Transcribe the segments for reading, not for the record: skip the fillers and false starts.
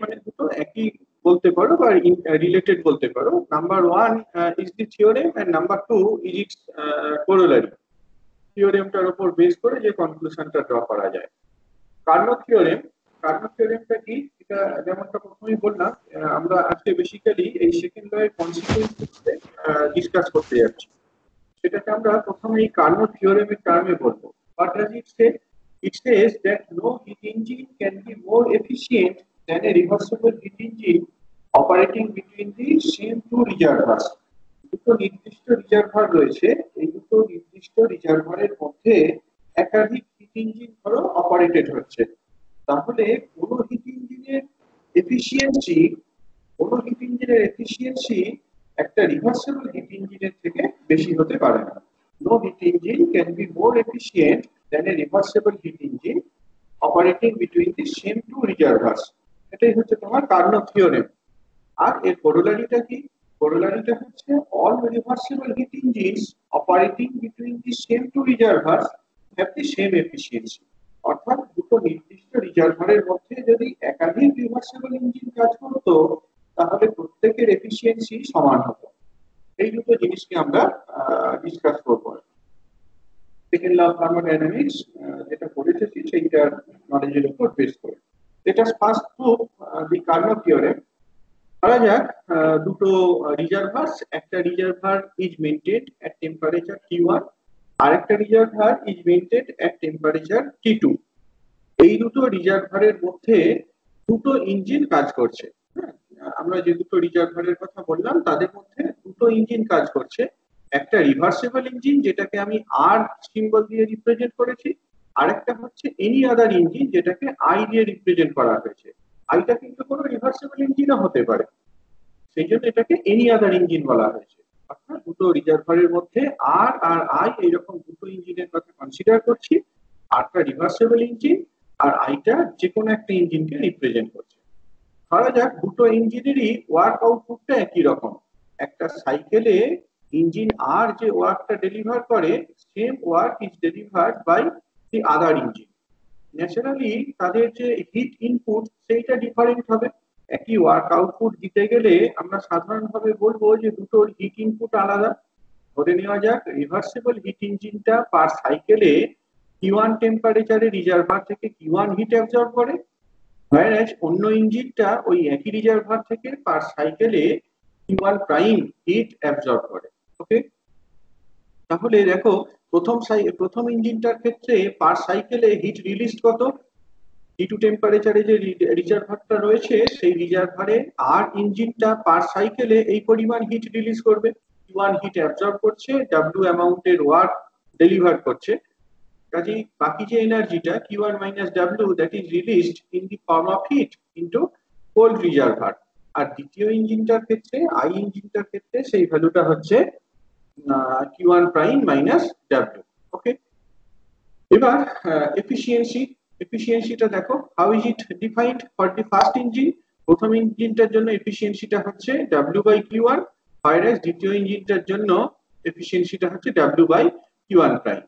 মানে দুটো একই বলতে পারো বা রিলেটেড বলতে পারো। Number one is the theorem and number two is its corollary. থিওরেমটার উপর বেস করে যে কনক্লুশনটা ড্র করা যায়। কার্নো থিওরেম, কার্নো থিওরেমটা কি, এটা যেমনটা প্রথমেই বললাম, আমরা আজকে বেসিক্যালি এই সেকেন্ড ল এর কনসিকুয়েন্স ডিসকাস করতে যাচ্ছি। সেটাকে আমরা প্রথমে এই কার্নো থিওরেমের টার্মে বলবো। What does it say? It says that no heat engine can be more efficient than a reversible heat engine operating between the same two reservoirs. দুটো নির্দিষ্ট রিজার্ভার রয়েছে, এই দুটো নির্দিষ্ট রিজার্ভারের মধ্যে একাধিক হিট ইঞ্জিন ধরো অপারেটেড হচ্ছে, তাহলে কোনো হিট ইঞ্জিনের এফিসিয়েন্সি একটা রিভার্সিবল হিট ইঞ্জিনের থেকে বেশি হতে পারে না। No heat engine can be more efficient than a reversible heat engine operating between the same two reservoirs. এটাই হচ্ছে তোমার কার্নো থিওরেম। আর এর কোরোলারিটা কি? কোরোলারিটা হচ্ছে all reversible heat engines operating between the same two reservoirs have the same efficiency. অর্থাৎ দুটো নির্দিষ্ট রিজার্ভারের মধ্যে যদি একাধিক রিভার্সিবল ইঞ্জিন কাজ করতো, তাহলে প্রত্যেকের এফিসিয়েন্সি সমান হতো। এই দুটো জিনিসকে আমরা ডিসকাস করবো। সেকেন্ড ল অফ থার্মোডাইনামিক্স যেটা পড়েছি সেইটার নলেজের উপর বেস করে। এটা ফার্স্ট প্রুফ দি কার্নো থিওরেম। ধরা যাক দুটো রিজার্ভার্স, একটা reservoir is maintained at temperature T1, আরেকটা reservoir is maintained at temperature T2। এই দুটো রিজার্ভারের মধ্যে দুটো ইঞ্জিন কাজ করছে। আমরা যে দুটো রিজার্ভারের কথা বললাম তাদের মধ্যে দুটো ইঞ্জিন কাজ করছে। একটা রিভার্সিবল ইঞ্জিন যেটাকে আমি আর সিম্বল দিয়ে রিপ্রেজেন্ট করেছি, আরেকটা হচ্ছে এনি আদার ইঞ্জিন যেটাকে আই দিয়ে রিপ্রেজেন্ট করা হয়েছে। আইটা কিন্তু কোনো রিভার্সিবল ইঞ্জিনও হতে পারে, সেই জন্য এটাকে এনি আদার ইঞ্জিন বলা হয়েছে। অর্থাৎ দুটো রিজার্ভারের মধ্যে আর আর আই এইরকম দুটো ইঞ্জিনের কথা কনসিডার করছি। আরটা রিভার্সিবল ইঞ্জিন আর আইটা যে কোনো একটা ইঞ্জিনকে রিপ্রেজেন্ট করছে। ধরা যাক দুটো ইঞ্জিনেরই ওয়ার্ক আউটপুটটা একই রকম। একটা সাইকেলে ইঞ্জিন আর যে ওয়ার্কটা ডেলিভার করে, same work is delivered by the other engine. Naturally তাদের যে হিট ইনপুট সেইটা ডিফারেন্ট হবে। একই ওয়ার্ক আউটপুট দিতে গেলে আমরা সাধারণভাবে বলবো যে দুটোর হিট ইনপুট আলাদা। ধরে নেওয়া যাক রিভার্সিবল হিট ইঞ্জিনটা পার সাইকেলে T1 টেম্পারেচারে রিজার্ভার থেকে T1 হিট অ্যাবজর্ব করে, whereas অন্য ইঞ্জিনটা ওই একই রিজার্ভার থেকে পার সাইকেলে T1 প্রাইম হিট অ্যাবজর্ব করে। ওকে, তাহলে দেখো প্রথম ইঞ্জিনটার ক্ষেত্রে পার সাইকেলে হিট রিলিজ কত? T2 টেম্পারেচারে যে রিজার্ভারটা রয়েছে সেই রিজার্ভারে আর ইঞ্জিনটা পার সাইকেলে এই পরিমাণ হিট রিলিজ করবে। T1 হিট অ্যাবজর্ব করছে, W অ্যামাউন্টের ওয়ার্ক ডেলিভার করছে। কাজেই বাকি যে এনার্জিটা Q1 minus W that is released in the form of heat into cold reservoir। আর দ্বিতীয় ইঞ্জিনটার ক্ষেত্রে, আই ইঞ্জিনটার ক্ষেত্রে সেই ভ্যালুটা হচ্ছে Q1 prime minus W। ওকে, এবার এফিসিয়েন্সিটা দেখো, how is it defined for the first engine. প্রথম ইঞ্জিনটার জন্য এফিসিয়েন্সিটা হচ্ছে W by Q1, whereas দ্বিতীয় ইঞ্জিনটার জন্য এফিসিয়েন্সিটা হচ্ছে W by Q1 prime।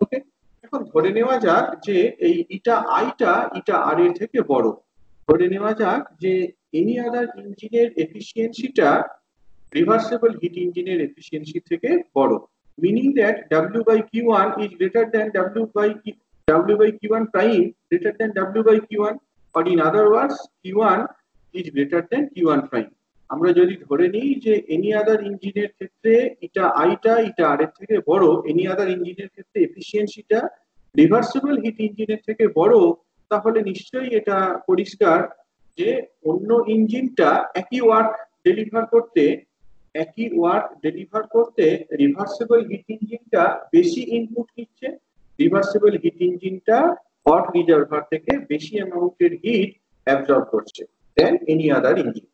ওকে, এখন ধরে নেওয়া যাক যে এই ইটা আর এর থেকে বড়। ধরে নেওয়া যাক যে এনি আদার ইঞ্জিনের এফিসিয়েন্সিটা রিভার্সিবল হিট ইঞ্জিনের এফিসিয়েন্সি থেকে বড়, meaning that W by Q1 is greater than W by Q1 prime greater than W by Q1, or in other words Q1 is greater than Q1 prime। আমরা যদি ধরে নিই যে any other ইঞ্জিনের ক্ষেত্রে ইটা আর এর থেকে বড়, এনি আদার ইঞ্জিনের ক্ষেত্রে এফিসিয়েন্সিটা রিভার্সিবল হিট ইঞ্জিনের থেকে বড়, তাহলে নিশ্চয়ই এটা পরিষ্কার যে অন্য ইঞ্জিনটা একই ওয়ার্ক ডেলিভার করতে রিভার্সিবল হিট ইঞ্জিনটা বেশি ইনপুট নিচ্ছে। রিভার্সিবল হিট ইঞ্জিনটা হট রিজার্ভার থেকে বেশি অ্যামাউন্টের হিট অ্যাবজর্ব করছে দেন এনি আদার ইঞ্জিন।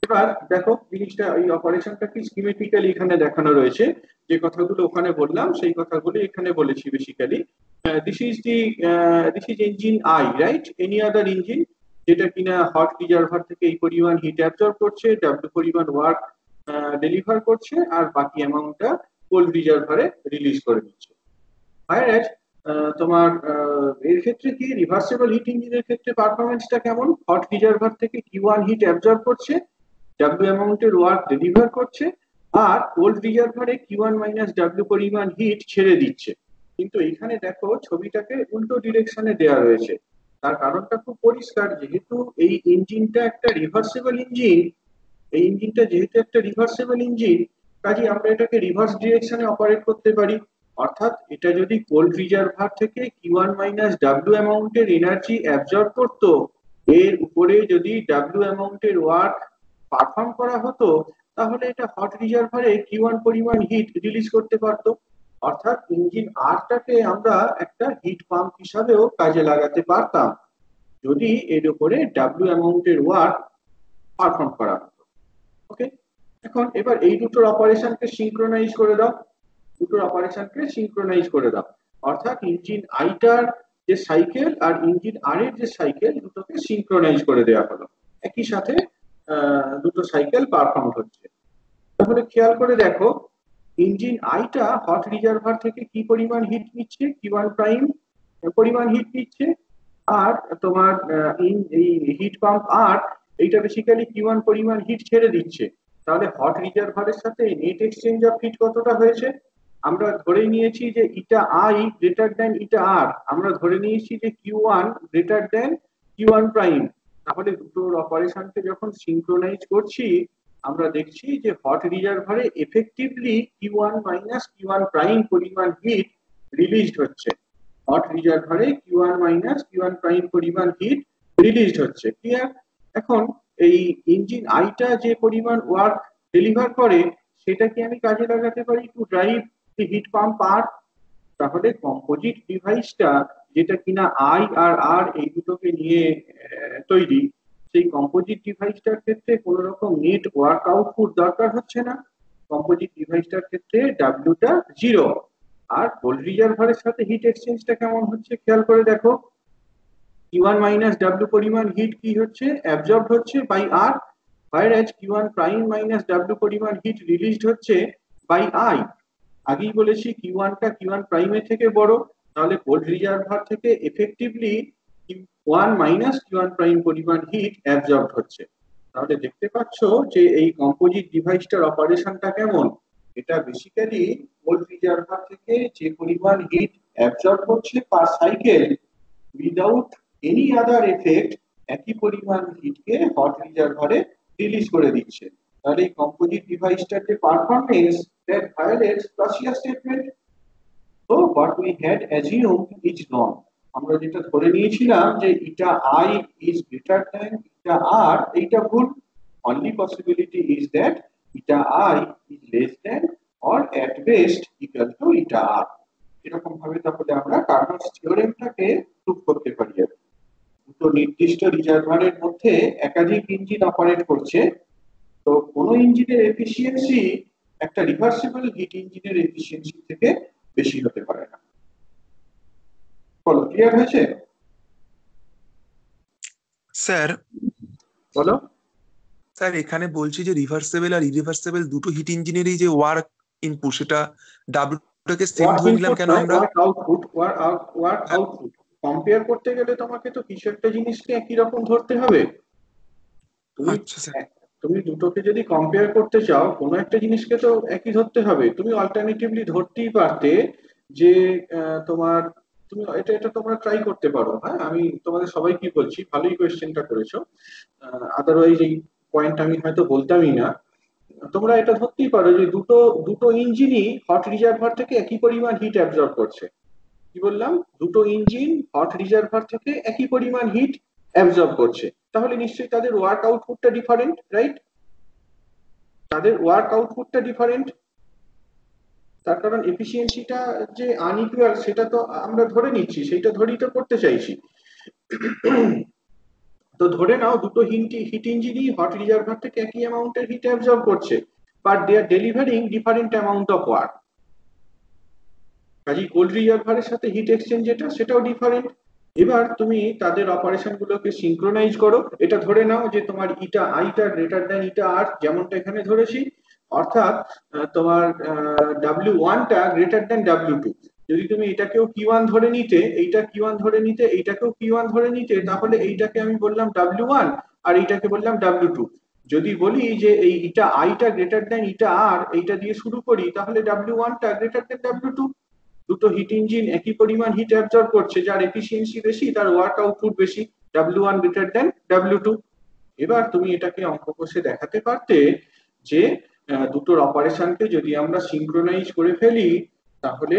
এবার দেখো জিনিসটা, এই অপারেশনটা কি স্কিমেটিক্যালি এখানে দেখানো রয়েছে। যে কথাগুলো ওখানে বললাম সেই কথাগুলো এখানে বলেছি basically. This is engine I, right? Any other engine যেটা কিনা হট রিজার্ভার থেকে এই পরিমাণ হিট অ্যাবজর্ব করছে, ডাব্লিউ পরিমাণ ওয়ার্ক ডেলিভার করছে, আর বাকি অ্যামাউন্টটা কোল্ড রিজার্ভারে রিলিজ করে দিচ্ছে। whereas তোমার এর ক্ষেত্রে কি রিভার্সিবল হিট ইঞ্জিনের ক্ষেত্রে পারফরমেন্সটা কেমন? হট রিজার্ভার থেকে Q1 হিট অ্যাবজর্ব করছে, ডাব্লিউ অ্যামাউন্টের ওয়ার্ক ডেলিভার করছে, আর কোল্ড রিজার্ভারে Q1 মাইনাস ডাব্লিউ পরিমাণ হিট ছেড়ে দিচ্ছে। কিন্তু এখানে দেখো ছবিটাকে উল্টো ডিরেকশনে দেওয়া রয়েছে। তার কারণটা খুব পরিষ্কার, যেহেতু এই ইঞ্জিনটা একটা রিভার্সিবল ইঞ্জিন, এই ইঞ্জিনটা যেহেতু একটা রিভার্সিবল ইঞ্জিন, কাজে আমরা এটাকে রিভার্স ডিরেকশনে অপারেট করতে পারি। অর্থাৎ এটা যদি কোল্ড রিজার্ভার থেকে Q1 মাইনাস ডাব্লিউ অ্যামাউন্টের এনার্জি অ্যাবজর্ব করতো, এর উপরে যদি ডাব্লিউ অ্যামাউন্টের ওয়ার্ক পারফর্ম করা হতো, তাহলে এটা হট রিজার্ভারে Q1 পরিমাণ হিট রিলিজ করতে পারতো। অর্থাৎ ইঞ্জিন আরটাকে আমরা একটা হিট পাম্প হিসাবেও কাজে লাগাতে পারতাম, যদি এর উপরে ডাব্লিউ অ্যামাউন্টের ওয়ার্ক পারফর্ম করা হতো। ওকে, এখন এবার এই দুটোর অপারেশনকে সিঙ্ক্রোনাইজ করে দাও, দুটোর অপারেশনকে সিঙ্ক্রোনাইজ করে দাও। অর্থাৎ ইঞ্জিন আইটার যে সাইকেল আর ইঞ্জিন আর এর যে সাইকেল, দুটোকে সিঙ্ক্রোনাইজ করে দেওয়া হলো, একই সাথে দুটো সাইকেল পারফর্ম হচ্ছে। তাহলে খেয়াল করে দেখো, ইঞ্জিন আইটা হট রিজার্ভার থেকে কি পরিমাণ হিট নিচ্ছে? Q1 প্রাইম পরিমাণ হিট নিচ্ছে। আর তোমার এই হিট পাম্প আর এইটা বেসিক্যালি Q1 পরিমাণ হিট ছেড়ে দিচ্ছে। তাহলে হট রিজার্ভারের সাথে নেট এক্সচেঞ্জ অফ হিট কতটা হয়েছে? আমরা ধরে নিয়েছি যে ইটা আই গ্রেটার দেন ইটা আর, আমরা ধরে নিয়েছি যে Q1 greater than Q1 prime. তাহলে দুটোর অপারেশনকে যখন সিঙ্ক্রোনাইজ করছি, আমরা দেখছি যে হট রিজার্ভারে effectively Q1 minus Q1 prime পরিমাণ হিট রিলিজড হচ্ছে। হট রিজার্ভারে Q1 মাইনাস Q1 প্রাইম পরিমাণ হিট রিলিজড হচ্ছে। ক্লিয়ার? এখন এই ইঞ্জিন আইটা যে পরিমাণ ওয়ার্ক ডেলিভার করে, সেটা কি আমি কাজে লাগাতে পারি to drive the heat pump R? তাহলে কম্পোজিট ডিভাইসটা, যেটা কিনা আই আর আর এই দুটোকে নিয়ে তৈরি, সেই কম্পোজিট ডিভাইসটার ক্ষেত্রে কোনো রকম নেট ওয়ার্ক আউটপুট দরকার হচ্ছে না। কম্পোজিট ডিভাইসটার ক্ষেত্রে ডাব্লিউটা জিরো। আর কোল্ড রিজার্ভারের সাথে হিট এক্সচেঞ্জটা কেমন হচ্ছে খেয়াল করে দেখো। Q1 মাইনাস ডাব্লিউ পরিমাণ হিট কি হচ্ছে? অ্যাবজর্ব হচ্ছে by R, whereas Q1 prime minus W পরিমাণ হিট রিলিজড হচ্ছে বাই আই। আগেই বলেছি Q1 টা Q1 প্রাইমের থেকে বড়, তাহলে কোল্ড রিজার্ভার থেকে effectively Q1 minus Q1 prime পরিমাণ হিট অ্যাবজর্ব হচ্ছে। তাহলে দেখতে পাচ্ছ যে এই কম্পোজিট ডিভাইসটার অপারেশনটা কেমন। এটা বেসিক্যালি কোল্ড রিজার্ভার থেকে যে পরিমাণ হিট অ্যাবজর্ব করছে per cycle, without any other effect, একই পরিমাণ হিটকে হট রিজার্ভারে রিলিজ করে দিচ্ছে। তাহলে এই কম্পোজিট ডিভাইসটার যে performance, that violates Clausius statement. তো what we had assumed is wrong. আমরা যেটা ধরে নিয়েছিলাম যে eta I is greater than eta R, এইটা ভুল। Only possibility is that eta I is less than or at best equal to eta R. এরকম ভাবে তাহলে আমরা কার্নোস থিওরেমটাকে প্রুভ করতে পারি। দুটো নির্দিষ্ট রিজার্ভারের মধ্যে একাধিক ইঞ্জিন অপারেট করছে, তো কোনো ইঞ্জিনের এফিসিয়েন্সি একটা রিভার্সিবল হিট ইঞ্জিনের এফিসিয়েন্সি থেকে বেশি হতে পারে না। বলো, ক্লিয়ার হয়েছে? স্যার বলো। স্যার এখানে বলছি যে রিভার্সেবল আর ইরিভার্সেবল দুটো হিট ইঞ্জিনেরই যে ওয়ার্ক ইনপুট, সেটা ডাব্লিউটাকে সেম ধরে নিলাম কেন আমরা? Work output, work output compare করতে গেলে তোমাকে তো কিছু একটা জিনিসকে একই রকম ধরতে হবে। তুমি আচ্ছা স্যার। তুমি দুটোকে যদি কম্পেয়ার করতে চাও, কোনো একটা জিনিসকে তো একই ধরতে হবে। তুমি অল্টারনেটিভলি ধরতেই পারতে যে তোমার, তুমি এটা এটা তোমরা ট্রাই করতে পারো। হ্যাঁ, আমি তোমাদের সবাইকে বলছি, ভালোই কোয়েশ্চেনটা করেছো। আদারওয়াইজ এই পয়েন্ট আমি হয়তো বলতামই না। তোমরা এটা ধরতেই পারো যে দুটো দুটো ইঞ্জিনই হট রিজার্ভার থেকে একই পরিমাণ হিট অ্যাবজর্ব করছে। কি বললাম? দুটো ইঞ্জিন হট রিজার্ভার থেকে একই পরিমাণ হিট অ্যাবজর্ব করছে, তাহলে নিশ্চয়ই তাদের ওয়ার্ক আউটপুটটা ডিফারেন্ট, রাইট? তাদের ওয়ার্ক আউটপুটটা ডিফারেন্ট, তার কারণ এফিসিয়েন্সিটা যে আনইকুয়াল সেটা তো আমরা ধরে নিচ্ছি, সেটা ধরেই তো করতে চাইছি। তো ধরে নাও দুটো হিট ইঞ্জিনই হট রিজার্ভার থেকে একই অ্যামাউন্টের হিট অ্যাবজর্ব করছে, but they are delivering different amount of work. কাজেই কোল্ড রিজার্ভারের সাথে হিট এক্সচেঞ্জ যেটা, সেটাও ডিফারেন্ট। এবার তুমি তাদের অপারেশন গুলোকে সিঙ্ক্রোনাইজ করো। এটা ধরে নাও যে তোমার ইটা আইটা গ্রেটার দ্যান ইটা আর, যেমনটা এখানে ধরেছি। অর্থাৎ তোমার W1টা গ্রেটার দ্যান W2। যদি তুমি এটাকেও Q1 ধরে নিতে, এইটা Q1 ধরে নিতে, এইটাকেও Q1 ধরে নিতে, তাহলে এইটাকে আমি বললাম W1 আর এইটাকে বললাম W2। যদি বলি যে এই ইটা আইটা গ্রেটার দেন ইটা আর, এইটা দিয়ে শুরু করি, তাহলে W1 টা গ্রেটার দেন W2। দুটো হিট ইঞ্জিন একই পরিমাণ হিট অ্যাবজর্ব করছে, যার এফিসিয়েন্সি বেশি তার ওয়ার্ক আউটপুট বেশি, W1 গ্রেটার দেন W2। এবার তুমি এটাকে অঙ্ক কষে দেখাতে পারতে যে দুটোর অপারেশনকে যদি আমরা সিঙ্ক্রোনাইজ করে ফেলি, তাহলে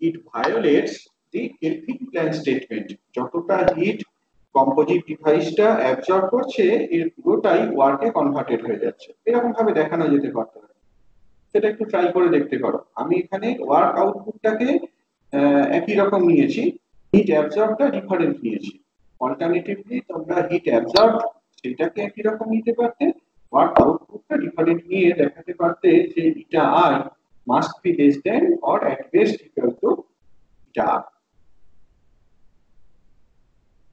ইট ভায়োলেটস দি কেলভিন প্ল্যান স্টেটমেন্ট। যতটা হিট কম্পোজিট ডিভাইসটা অ্যাবজর্ব করছে এর পুরোটাই ওয়ার্কে কনভার্টেড হয়ে যাচ্ছে, এরকম ভাবে দেখানো যেতে পারতো। সেটা একটু ট্রাই করে দেখতে পারো। আমি এখানে ওয়ার্ক আউটপুটটাকে একই রকম নিয়েছি, হিট অ্যাবজর্বটা ডিফারেন্ট নিয়েছি। অল্টারনেটিভলি তোমরা হিট অ্যাবজর্ব সেটাকে একই রকম নিতে পারতে, ওয়ার্ক আউটপুটটা ডিফারেন্ট নিয়ে দেখাতে পারতে যে eta I must be less than or at best equal to eta R.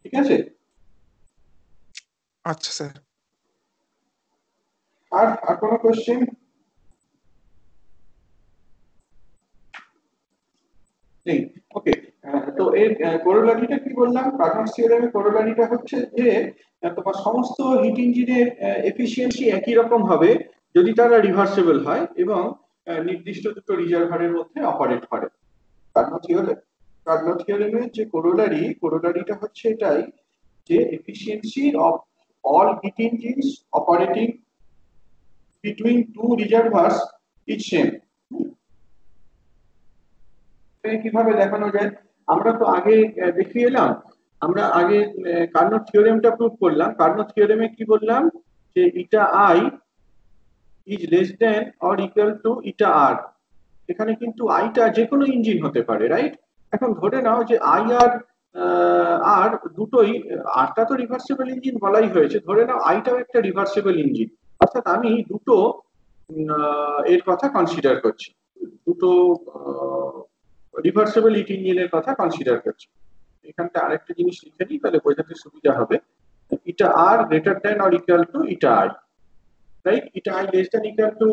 ঠিক আছে? আচ্ছা স্যার। আর আর কোনো কোশ্চেন? নেই? ওকে। তো এর কোরোলারিটা কি বললাম? কার্নোট থিওরেমের কোরোলারিটা হচ্ছে যে তোমার সমস্ত হিট ইঞ্জিনের এফিসিয়েন্সি একই রকম হবে যদি তারা রিভার্সিবল হয় এবং নির্দিষ্ট দুটো রিজার্ভারের মধ্যে অপারেট করে। কার্নোট থিওরেমের যে কোরোলারিটা হচ্ছে এটাই যে efficiency of all heat engines operating between two reservoirs is same. কিভাবে দেখানো যায়? আমরা তো আগে দেখিয়ে এলাম, আমরা আগে কার্নোট থিওরেমটা প্রুভ করলাম। কার্নোট থিওরেমে কি বললাম? যে eta I is less than or equal to eta R. এখানে কিন্তু আইটা যে কোনো ইঞ্জিন হতে পারে, রাইট? এখন ধরে নাও যে আই আর আর দুটোই, আরটা তো রিভার্সিবল ইঞ্জিন বলাই হয়েছে, ধরে নাও আইটাও একটা রিভার্সিবল ইঞ্জিন। অর্থাৎ আমি দুটো এর কথা কনসিডার করছি, দুটো রিভার্সিবল হিট ইঞ্জিনের কথা কনসিডার করছি। এখানটা আরেকটা জিনিস লিখে নিই, তাহলে বোঝাতে সুবিধা হবে। Eta R greater than or equal to eta I, right? Eta I less than equal to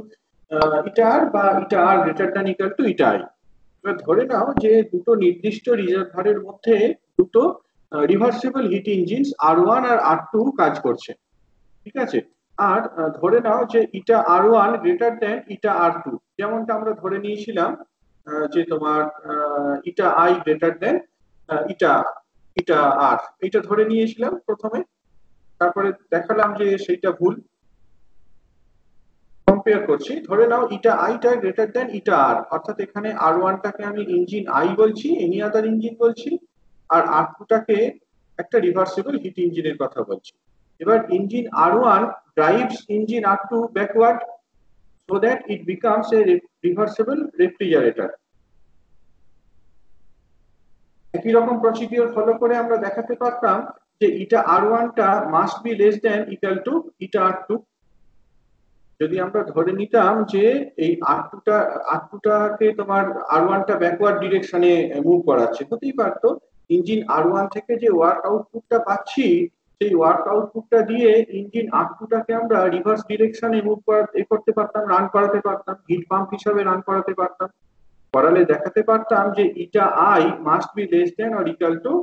eta R, বা eta R greater than equal to eta I. এবার ধরে নাও যে দুটো নির্দিষ্ট রিজার্ভারের মধ্যে দুটো রিভার্সিবল হিট ইঞ্জিন আর1 আর আর2 কাজ করছে, ঠিক আছে? আর ধরে নাও যে ইটা আর1 গ্রেটার দেন ইটা আর2, যেমনটা আমরা ধরে নিয়েছিলাম যে তোমার ইটা আই গ্রেটার দেন ইটা ইটা আর, এটা ধরে নিয়েছিলাম প্রথমে, তারপরে দেখালাম যে সেইটা ভুল। কম্পেয়ার করছি, ধরে নাও ইটা আইটা গ্রেটার দেন ইটা আর, অর্থাৎ এখানে আর1টাকে আমি ইঞ্জিন আই বলছি, এনি আদার ইঞ্জিন বলছি, আর আর2টাকে একটা রিভার্সিবল হিট ইঞ্জিনের কথা বলছি। এবার engine R one drives engine R two backward so that it becomes a reversible refrigerator। একই রকম প্রসিডিওর ফলো করে আমরা দেখাতে পারতাম যে ইটা আর1টা must be less than equal to eta R two. যদি আমরা ধরে নিতাম যে এই আর2টাকে তোমার আর1টা ব্যাকওয়ার্ড ডিরেকশনে মুভ করাচ্ছে, হতেই পারতো ইঞ্জিন আর1 থেকে যে ওয়ার্ক আউটপুটটা পাচ্ছি সেই ওয়ার্ক আউটপুটটা দিয়ে ইঞ্জিন আর2টাকে আমরা রিভার্স ডিরেকশনে মুভ করতে পারতাম, রান করাতে পারতাম, হিট পাম্প হিসাবে রান করাতে পারতাম। করালে দেখাতে পারতাম যে eta I must be less than or equal to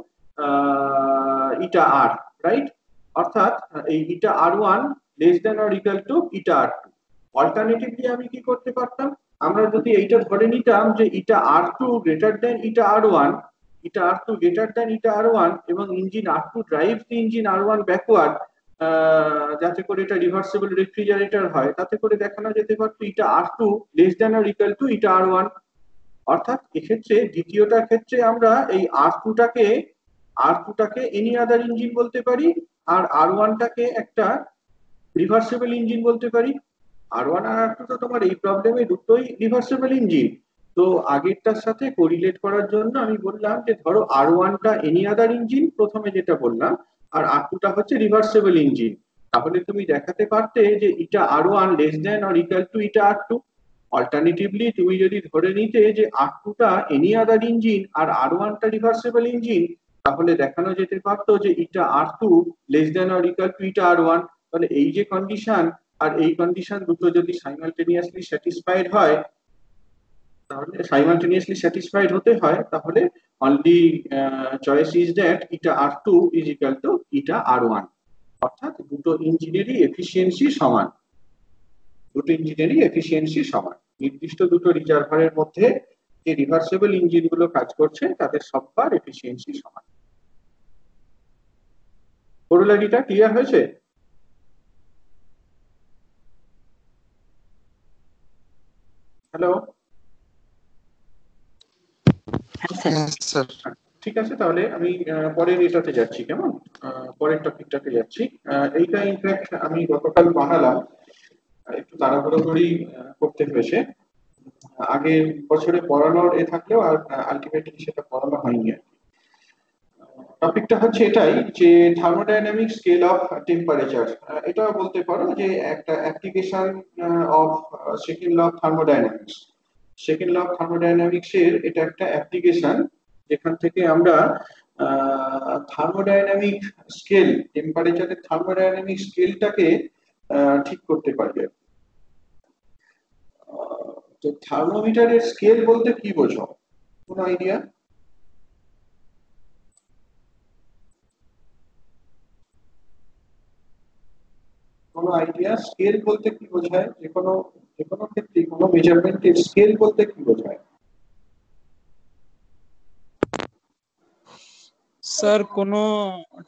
eta R, right? অর্থাৎ এই eta R one less than or equal to eta R two. Alternatively আমি কি করতে পারতাম? আমরা যদি এইটা ধরে নিতাম যে ইটা আর2 গ্রেটার দেন ইটা আর1, ইটা আর2 গ্রেটার দেন ইটা আর1, এবং ইঞ্জিন আর2 ড্রাইভ দি ইঞ্জিন আর1 ব্যাকওয়ার্ড, যাতে করে এটা রিভার্সিবল রেফ্রিজারেটর হয়, তাতে করে দেখানো যেতে পারতো eta R two less than or equal to eta R one. অর্থাৎ এক্ষেত্রে দ্বিতীয়টার ক্ষেত্রে আমরা এই আর2টাকে এনি আদার ইঞ্জিন বলতে পারি, আর আর1টাকে একটা রিভার্সিবল ইঞ্জিন বলতে পারি। আর1 আর আর2 তো তোমার এই প্রবলেমে দুটোই রিভার্সিবল ইঞ্জিন। তো আগেরটার সাথে কোরিলেট করার জন্য আমি বললাম যে ধরো আর1টা এনি আদার ইঞ্জিন, প্রথমে যেটা বললাম, আর আর2টা হচ্ছে রিভার্সিবল ইঞ্জিন। তাহলে তুমি দেখাতে পারতে যে eta R one less than or equal to eta R two. Alternatively তুমি যদি ধরে নিতে যে আর2টা এনি আদার ইঞ্জিন আর আর1টা রিভার্সিবল ইঞ্জিন, তাহলে দেখানো যেতে পারতো যে eta R two less than or equal to eta R one. তাহলে এই যে কন্ডিশন আর এই কন্ডিশন দুটো যদি সাইমালটেনিয়াসলি স্যাটিসফাইড হয়, তাহলে সাইমালটেনিয়াসলি স্যাটিসফাইড হতে হয়, তাহলে only choice is that eta R2 is equal to eta R1, অর্থাৎ দুটো ইঞ্জিনেরই এফিসিয়েন্সি সমান, দুটো ইঞ্জিনেরই এফিসিয়েন্সি সমান। নির্দিষ্ট দুটো রিজার্ভারের মধ্যে যে রিভার্সেবল ইঞ্জিনগুলো কাজ করছে তাদের সবার এফিসিয়েন্সি সমান। কোরোলারিটা ক্লিয়ার হয়েছে? হ্যালো, ঠিক আছে, তাহলে আমি পরের এটাতে যাচ্ছি, কেমন? পরের টপিকটাতে যাচ্ছি। এইটা ইনফ্যাক্ট আমি গতকাল বানালাম, একটু তাড়াহুড়ো করেই করতে হয়েছে। আগের বছরে পড়ানোর এ থাকলেও আর আলটিমেটলি সেটা পড়ানো হয়নি আর কি। টপিকটা হচ্ছে এটাই যে থার্মোডাইনামিক স্কেল অফ টেম্পারেচার, এটা বলতে পারো যে একটা application of second law of thermodynamics. Second law of thermodynamics এর এটা একটা অ্যাপ্লিকেশন, যেখান থেকে আমরা থার্মোডাইনামিক স্কেল, টেম্পারেচারের থার্মোডাইনামিক স্কেলটাকে ঠিক করতে পারি। তো থার্মোমিটারের স্কেল বলতে কি বোঝো, কোনো আইডিয়া? কোনো আইডিয়া স্কেল বলতে কি বোঝায়? যে কোনো ক্ষেত্রে কোনো মেজারমেন্টের স্কেল বলতে কি বোঝায়? স্যার কোনো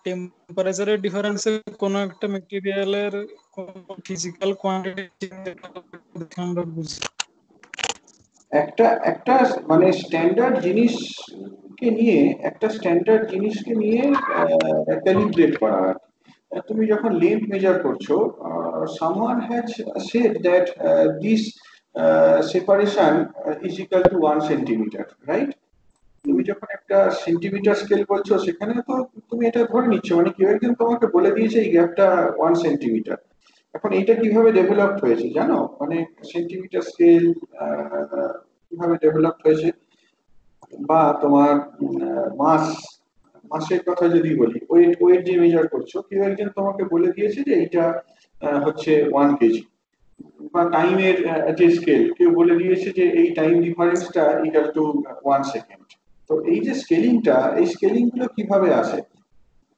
টেম্পারেচারের ডিফারেন্সে কোনো একটা ম্যাটেরিয়ালের ফিজিক্যাল কোয়ান্টিটি আমরা বুঝি। একটা একটা মানে স্ট্যান্ডার্ড জিনিসকে নিয়ে, একটা স্ট্যান্ডার্ড জিনিসকে নিয়ে ক্যালিব্রেট করা আর কি। তুমি যখন লেন্থ মেজার করছো, someone has said that this separation is equal two 1 centimetre, right? তুমি যখন একটা সেন্টিমিটার স্কেল বলছো, সেখানে তো তুমি এটা ধরে নিচ্ছ, মানে কেউ একজন তোমাকে বলে দিয়েছে এই গ্যাপটা 1 সেন্টিমিটার। এখন এইটা কিভাবে ডেভেলপড হয়েছে জানো? মানে সেন্টিমিটার স্কেল কিভাবে ডেভেলপড হয়েছে, বা তোমার মাস, মাসের কথা যদি বলি, ওয়েট যে মেজার করছো, কেউ একজন তোমাকে বলে দিয়েছে যে এইটা হচ্ছে 1 কেজি। বা টাইমের যে স্কেল, কেউ বলে দিয়েছে যে এই টাইম ডিফারেন্সটা ইকুয়াল টু 1 সেকেন্ড। তো এই যে স্কেলিংটা, এই স্কেলিং গুলো কিভাবে আসে,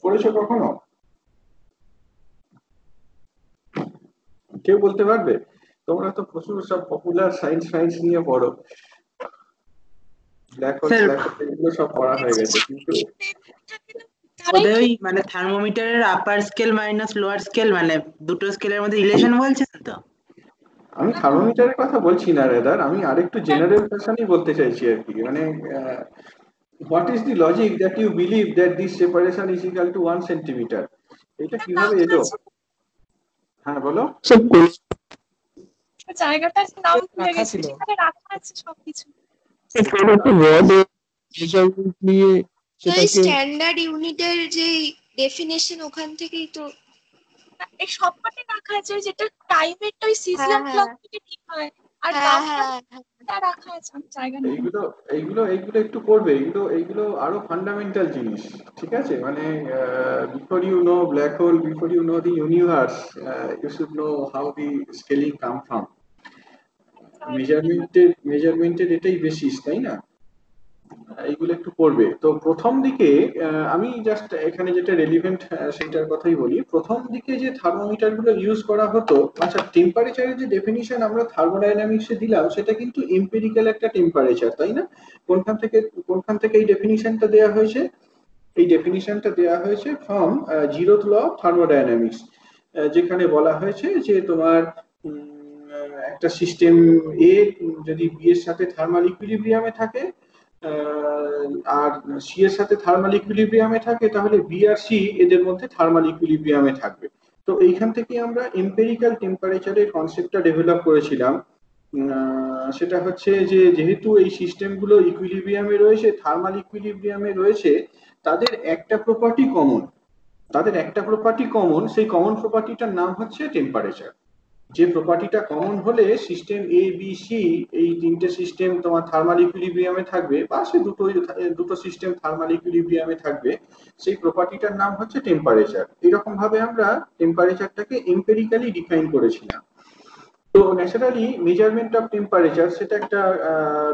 পড়েছো কখনো? কেউ বলতে পারবে? তোমরা তো প্রচুর সব পপুলার সায়েন্স ফাইন্স নিয়ে পড়ো, ব্ল্যাক হোল এগুলো সব পড়া হয়ে গেছে, কিন্তু ওই মানে থার্মোমিটারের আপার স্কেল মাইনাস লোয়ার স্কেল, মানে দুটো স্কেলের মধ্যে রিলেশন বলছেন তো? আমি থার্মোমিটারের কথা বলছি না, রেদার আমি আরেকটু জেনারেল ভার্সনই বলতে চাইছি আর কি। মানে what is the logic that you believe that this separation is equal to 1 centimeter? এটা কিভাবে এলো? হ্যাঁ বলো। জায়গাটার নাম ভুলে গেছি, সেখানে রাখা আছে সবকিছু। স্ট্যান্ডার্ড ইউনিটের যে ডেফিনেশন, ওখান থেকেই তো এই সবকটা রাখা আছে, যেটা টাইমেরটা ওই সিজিএম ক্লক থেকে ঠিক হয়, আর নামটা রাখা আছে আমি জায়গা নেই। এইগুলো একটু পড়বে, এইগুলো আরো ফান্ডামেন্টাল জিনিস, ঠিক আছে? মানে before you know black hole, before you know the universe, you should know how the scaling come from. মেজারমেন্টের এটাই বেসিস, তাই না? এইগুলো একটু পড়বে। তো প্রথম দিকে আমি জাস্ট এখানে যেটা রেলিভেন্ট সেটার কথাই বলি। প্রথম দিকে যে থার্মোমিটার গুলো ইউজ করা হতো, আচ্ছা টেম্পারেচারের যে ডেফিনিশন আমরা থার্মোডাইনামিক্সে দিলাম, সেটা কিন্তু এম্পিরিক্যাল একটা টেম্পারেচার, তাই না? কোনখান থেকে এই ডেফিনিশনটা দেওয়া হয়েছে? এই ডেফিনিশনটা দেওয়া হয়েছে from zeroth law of thermodynamics, যেখানে বলা হয়েছে যে তোমার একটা সিস্টেম এ যদি বি এর সাথে থার্মাল ইকুইলিব্রিয়ামে থাকে, আর সি এর সাথে থার্মাল ইকুইলিব্রিয়ামে থাকে, তাহলে বি আর সি এদের মধ্যে থার্মাল ইকুইলিব্রিয়ামে থাকবে। তো এইখান থেকে আমরা এম্পিরিক্যাল টেম্পারেচারের কনসেপ্টটা ডেভেলপ করেছিলাম। সেটা হচ্ছে যে যেহেতু এই সিস্টেমগুলো ইকুইলিব্রিয়ামে রয়েছে, থার্মাল ইকুইলিব্রিয়ামে রয়েছে, তাদের একটা প্রপার্টি কমন, সেই কমন প্রপার্টিটার নাম হচ্ছে টেম্পারেচার। যে প্রপার্টিটা কমন হলে সিস্টেম এ বি সি, এই তিনটে সিস্টেম তোমার থার্মাল ইকুইলিব্রিয়ামে থাকবে, বা সে দুটো সিস্টেম থার্মাল ইকুইলিব্রিয়ামে থাকবে, সেই প্রপার্টিটার নাম হচ্ছে টেম্পারেচার। এরকম ভাবে আমরা টেম্পারেচারটাকে এম্পিরিক্যালি ডিফাইন করেছিলাম। তো ন্যাচারালি মেজারমেন্ট অফ টেম্পারেচার সেটা একটা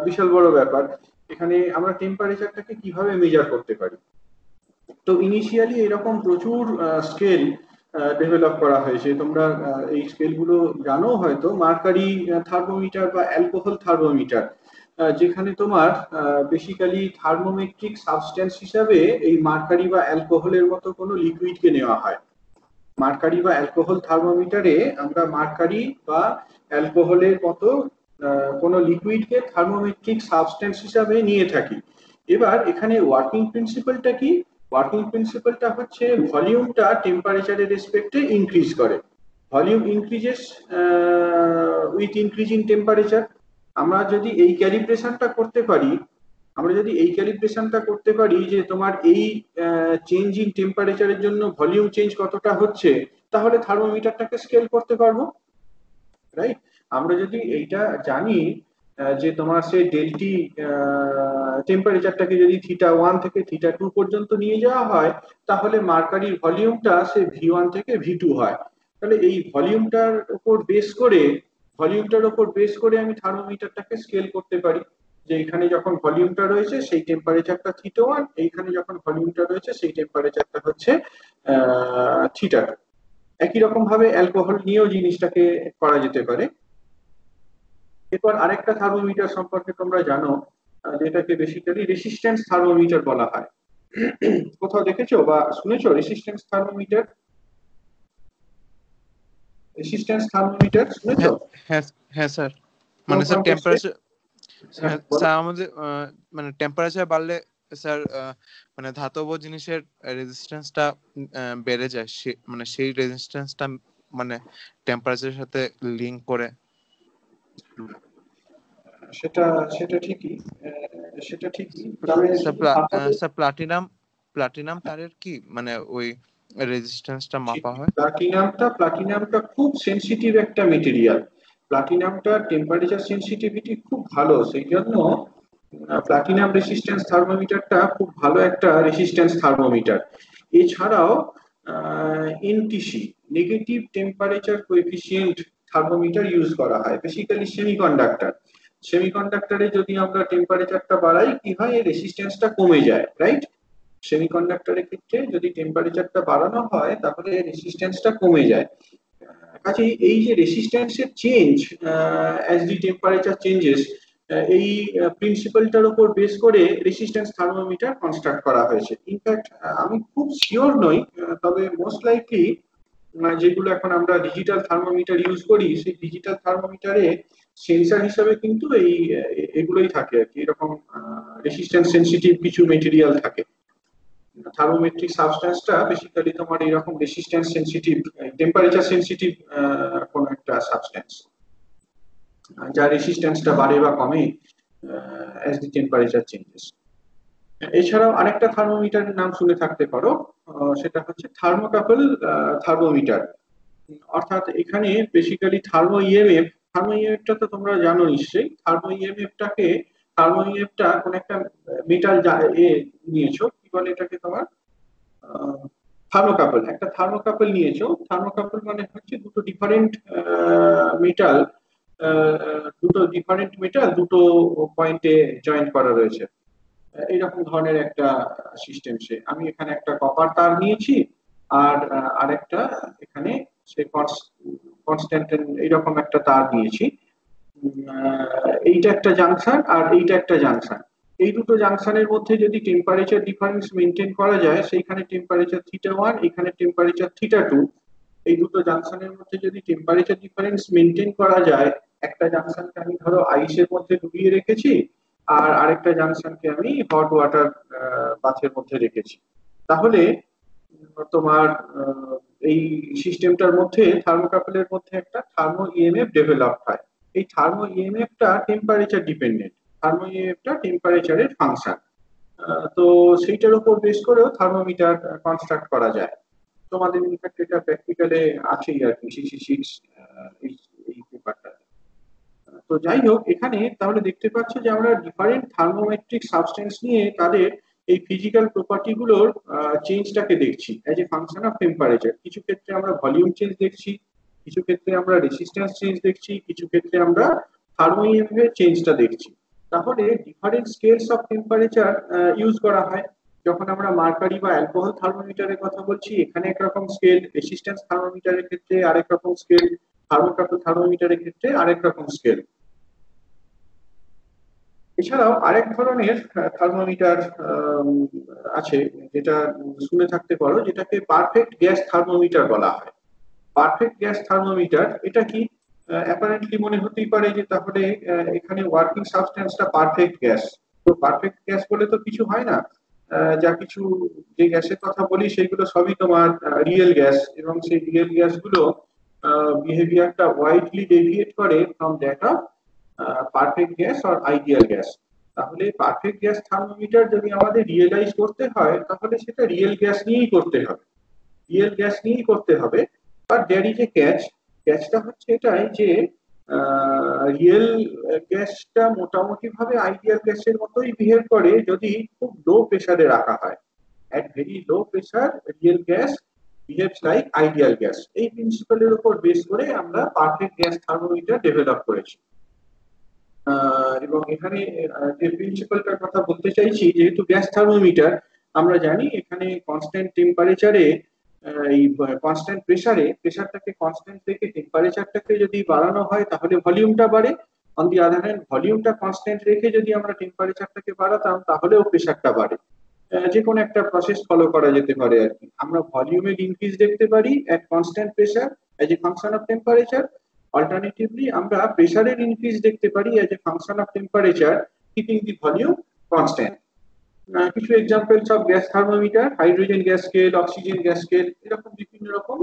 বিশাল বড় ব্যাপার। এখানে আমরা টেম্পারেচারটাকে কিভাবে মেজার করতে পারি? তো ইনিশিয়ালি এরকম প্রচুর স্কেল ডেভেলপ করা হয়েছে, তোমরা এই স্কেলগুলো জানো হয়তো, মার্কারি থার্মোমিটার বা অ্যালকোহল থার্মোমিটার, যেখানে তোমার বেসিক্যালি থার্মোমেট্রিক সাবস্টেন্স হিসাবে এই মার্কারি বা অ্যালকোহলের মতো কোনো লিকুইডকে নেওয়া হয়। মার্কারি বা অ্যালকোহল থার্মোমিটারে আমরা মার্কারি বা অ্যালকোহলের মতো কোনো লিকুইডকে থার্মোমেট্রিক সাবস্টেন্স হিসাবে নিয়ে থাকি। এবার এখানে ওয়ার্কিং প্রিন্সিপালটা কি? ওয়ার্কিং প্রিন্সিপালটা হচ্ছে ভলিউমটা টেম্পারেচারের রেসপেক্টে ইনক্রিজ করে। Volume increases with increase in temperature. আমরা যদি এই ক্যালিব্রেশনটা করতে পারি, যে তোমার এই চেঞ্জ ইন টেম্পারেচারের জন্য ভলিউম চেঞ্জ কতটা হচ্ছে, তাহলে থার্মোমিটারটাকে স্কেল করতে পারবো, রাইট? আমরা যদি এইটা জানি যে তোমার সেই ডেল্টি টেম্পারেচারটাকে যদি থিটা 1 থেকে থিটা 2 পর্যন্ত নিয়ে যাওয়া হয়, তাহলে মার্কারির ভলিউমটা সে V1 থেকে V2 হয়। তাহলে এই ভলিউমটার উপর বেস করে আমি থার্মোমিটারটাকে স্কেল করতে পারি, যে এখানে যখন ভলিউমটা রয়েছে সেই টেম্পারেচারটা থিটা 1, এইখানে যখন ভলিউমটা রয়েছে সেই টেম্পারেচারটা হচ্ছে থিটা 2। একই রকম ভাবে অ্যালকোহল নিয়েও জিনিসটাকে করা যেতে পারে। এরপর আরেকটা থার্মোমিটার সম্পর্কে তোমরা জানো, যেটাকে বেসিক্যালি রেসিস্ট্যান্স থার্মোমিটার বলা হয়। কোথাও দেখেছো বা শুনেছো রেসিস্ট্যান্স থার্মোমিটার? শুনেছো? হ্যাঁ হ্যাঁ স্যার, মানে স্যার টেম্পারেচার, স্যার আমাদের মানে টেম্পারেচার বাড়লে স্যার মানে ধাতব জিনিসের রেজিস্ট্যান্সটা বেড়ে যায়, মানে সেই রেজিস্ট্যান্সটা মানে টেম্পারেচারের সাথে লিংক করে। সেটা ঠিকই, তবে স্যার প্লাটিনাম তারের কি মানে ওই রেজিস্ট্যান্সটা মাপা হয়? প্লাটিনামটা খুব সেনসিটিভ একটা মেটেরিয়াল। প্লাটিনামটা টেম্পারেচার সেনসিটিভিটি খুব ভালো, সেই জন্য প্লাটিনাম রেসিস্ট্যান্স থার্মোমিটারটা খুব ভালো একটা রেসিস্ট্যান্স থার্মোমিটার। এছাড়াও NTC, negative temperature coefficient thermometer use করা হয় বেসিক্যালি সেমিকন্ডাক্টরে। যদি আমরা টেম্পারেচারটা বাড়াই কি হয়, রেসিস্ট্যান্সটা কমে যায়, রাইট? সেমিকন্ডাক্টরের ক্ষেত্রে যদি টেম্পারেচারটা বাড়ানো হয় তাহলে রেসিস্ট্যান্সটা কমে যায়। কাজেই এই যে রেসিস্ট্যান্সের change as the temperature changes, এই প্রিন্সিপালটার উপর বেস করে রেসিস্ট্যান্স থার্মোমিটার কনস্ট্রাক্ট করা হয়েছে। ইনফ্যাক্ট আমি খুব শিওর নই, তবে মোস্ট লাইকলি যেগুলো এখন আমরা ডিজিটাল থার্মোমিটার ইউজ করি, সেই ডিজিটাল থার্মোমিটারে সেন্সর হিসাবে কিন্তু এগুলোই থাকে আর কি, এরকম রেসিস্ট্যান্স সেনসিটিভ কিছু মেটেরিয়াল থাকে। থার্মোমেট্রিক সাবস্টেন্সটা বেসিক্যালি তোমার এরকম রেসিস্ট্যান্স সেনসিটিভ, টেম্পারেচার সেনসিটিভ কোন একটা সাবস্টেন্স, যার রেসিস্ট্যান্সটা বাড়ে বা কমে অ্যাজ দি টেম্পারেচার চেঞ্জেস। এছাড়াও আরেকটা থার্মোমিটারের নাম শুনে থাকতে পারো, সেটা হচ্ছে থার্মোকাপল থার্মোমিটার। অর্থাৎ এখানে বেসিক্যালি থার্মোইএমএফটা তো তোমরা জানো নিশ্চয়ই। থার্মোইএমএফটা কোন একটা মেটাল নিয়েছো, কি বলে এটাকে তোমার, থার্মোকাপল। একটা থার্মোকাপল নিয়েছো। থার্মোকাপল মানে হচ্ছে দুটো ডিফারেন্ট মেটাল দুটো পয়েন্টে জয়েন্ট করা রয়েছে, এইরকম ধরনের একটা সিস্টেম। আমি এখানে একটা কপার তার নিয়েছি, আর আরেকটা এখানে সে কনস্ট্যান্ট এইরকম একটা তার নিয়েছি। এইটা একটা জাংশন আর এইটা একটা জাংশন। এই দুটো জাংশনের মধ্যে যদি টেম্পারেচার ডিফারেন্স মেনটেন করা যায়, সেইখানে টেম্পারেচার থিটা 1, এখানে টেম্পারেচার থিটা 2, এই দুটো জাংশনের মধ্যে যদি টেম্পারেচার ডিফারেন্স মেনটেন করা যায়, একটা জাংশনকে আমি ধরো আইসের মধ্যে ডুবিয়ে রেখেছি, আর আরেকটা জাংশনকে আমি হট ওয়াটার বাথের মধ্যে রেখেছি, তাহলে তোমার এই সিস্টেমটার মধ্যে থার্মোকাপলের মধ্যে একটা থার্মো ইএমএফ ডেভেলপ হয়। এই থার্মো ইএমএফটা টেম্পারেচার ডিপেন্ডেন্ট, থার্মো ইএমএফটা টেম্পারেচারের ফাংশন। তো সেইটার উপর বেস করেও থার্মোমিটার কনস্ট্রাক্ট করা যায়। তোমাদের ইনফ্যাক্ট এটা প্র্যাকটিক্যালে আছেই আর কি, CC6 এই পেপারটা। তো যাই হোক, এখানে তাহলে দেখতে পাচ্ছ যে আমরা ডিফারেন্ট থার্মোমেট্রিক সাবস্টেন্স নিয়ে তাদের এই ফিজিক্যাল প্রপার্টি গুলোর চেঞ্জটাকে দেখছি as a function of temperature. কিছু ক্ষেত্রে আমরা ভলিউম চেঞ্জ দেখছি, কিছু ক্ষেত্রে আমরা রেসিস্ট্যান্স চেঞ্জ দেখছি, কিছু ক্ষেত্রে আমরা থার্মোইএমভি এর চেঞ্জটা দেখছি। তাহলে different scales of temperature use করা হয়। যখন আমরা মার্কারি বা অ্যালকোহল থার্মোমিটারের কথা বলছি, এখানে একরকম স্কেল, রেসিস্ট্যান্স থার্মোমিটারের ক্ষেত্রে আরেক রকম স্কেল, থার্মোকাপল থার্মোমিটারের ক্ষেত্রে আরেক রকম স্কেল। এছাড়াও আরেক ধরনের থার্মোমিটার আছে, যেটা শুনে থাকতে পারো, যেটাকে পারফেক্ট গ্যাস থার্মোমিটার বলা হয়। পারফেক্ট গ্যাস থার্মোমিটার এটা কি? অ্যাপারেন্টলি মনে হতেই পারে যে তাহলে এখানে ওয়ার্কিং সাবস্টেন্সটা পারফেক্ট গ্যাস। তো পারফেক্ট গ্যাস বলে তো কিছু হয় না, যা কিছু যে গ্যাসের কথা বলি সেগুলো সবই তোমার রিয়েল গ্যাস, এবং সেই রিয়েল গ্যাসগুলো বিহেভিয়ারটা ওয়াইডলি ডেভিয়েট করে from that of perfect gas or ideal gas. তাহলে পারফেক্ট গ্যাস থার্মোমিটার যদি আমাদের রিয়েলাইজ করতে হয়, তাহলে সেটা রিয়েল গ্যাস নিয়েই করতে হবে, রিয়েল গ্যাস নিয়েই করতে হবে। But there is a catch. ক্যাচটা হচ্ছে এটাই যে রিয়েল গ্যাসটা মোটামুটি ভাবে আইডিয়াল গ্যাসের মতোই বিহেভ করে যদি খুব লো প্রেসারে রাখা হয়। at very low pressure real gas behaves like ideal gas। এই প্রিন্সিপালের উপর বেস করে আমরা পারফেক্ট গ্যাস থার্মোমিটার ডেভেলপ করেছি। এবং এখানে যে প্রিন্সিপালটার কথা বলতে চাইছি, যেহেতু গ্যাস থার্মোমিটার, আমরা জানি এখানে কনস্ট্যান্ট টেম্পারেচারে, এই কনস্ট্যান্ট প্রেসারটাকে কনস্ট্যান্ট রেখে টেম্পারেচারটাকে যদি বাড়ানো হয় তাহলে ভলিউমটা বাড়ে। অন দি আদার হ্যান্ড ভলিউমটা কনস্ট্যান্ট রেখে যদি আমরা টেম্পারেচারটাকে বাড়াতাম তাহলেও প্রেসারটা বাড়ে। যে কোনো একটা প্রসেস ফলো করা যেতে পারে আর কি। আমরা ভলিউমের ইনক্রিজ দেখতে পারি at constant pressure as a function of temperature. Alternatively আমরা প্রেসারের ইনক্রিজ দেখতে পারি as a function of temperature keeping the volume constant. কিছু examples of gas thermometer: hydrogen gas scale, oxygen gas scale, এরকম বিভিন্ন রকম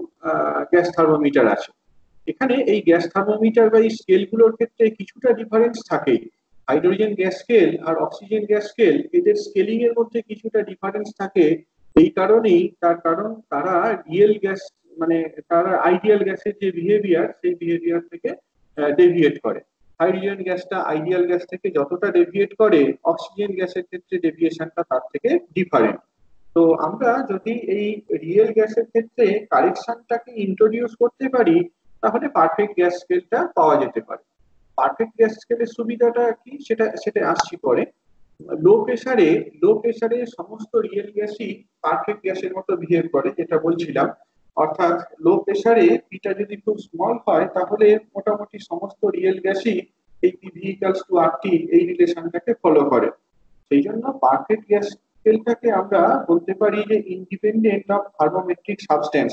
গ্যাস থার্মোমিটার আছে। এখানে এই গ্যাস থার্মোমিটার বা এই স্কেলগুলোর ক্ষেত্রে কিছুটা ডিফারেন্স থাকেই। হাইড্রোজেন গ্যাস স্কেল আর অক্সিজেন গ্যাস স্কেল, এদের স্কেলিং এর মধ্যে কিছুটা ডিফারেন্স থাকে। এই কারণেই, তার কারণ তারা রিয়েল গ্যাস, মানে তারা আইডিয়াল গ্যাসের যে বিহেভিয়ার, সেই বিহেভিয়ার থেকে ডেভিয়েট করে। হাইড্রোজেন গ্যাসটা আইডিয়াল গ্যাস থেকে যতটা ডেভিয়েট করে, অক্সিজেন গ্যাসের ক্ষেত্রে ডেভিয়েশনটা তার থেকে ডিফারেন্ট। তো আমরা যদি এই রিয়েল গ্যাসের ক্ষেত্রে কারেকশনটাকে ইন্ট্রোডিউস করতে পারি, তাহলে পারফেক্ট গ্যাস স্কেলটা পাওয়া যেতে পারে। পারফেক্ট গ্যাস স্কেলের সুবিধাটা কি সেটা আসছি পরে। লো প্রেসারে সমস্ত রিয়েল গ্যাসই পারফেক্ট গ্যাসের মতো বিহেভ করে, যেটা বলছিলাম। অর্থাৎ লো প্রেসারে পিটা যদি খুব স্মল হয়, তাহলে মোটামুটি সমস্ত রিয়েল গ্যাসই এই পি ইকুয়ালস টু আরটি এই রিলেশনটাকে ফলো করে। সেই জন্য পারফেক্ট গ্যাস স্কেলটাকে আমরা বলতে পারি যে independent of thermometric substance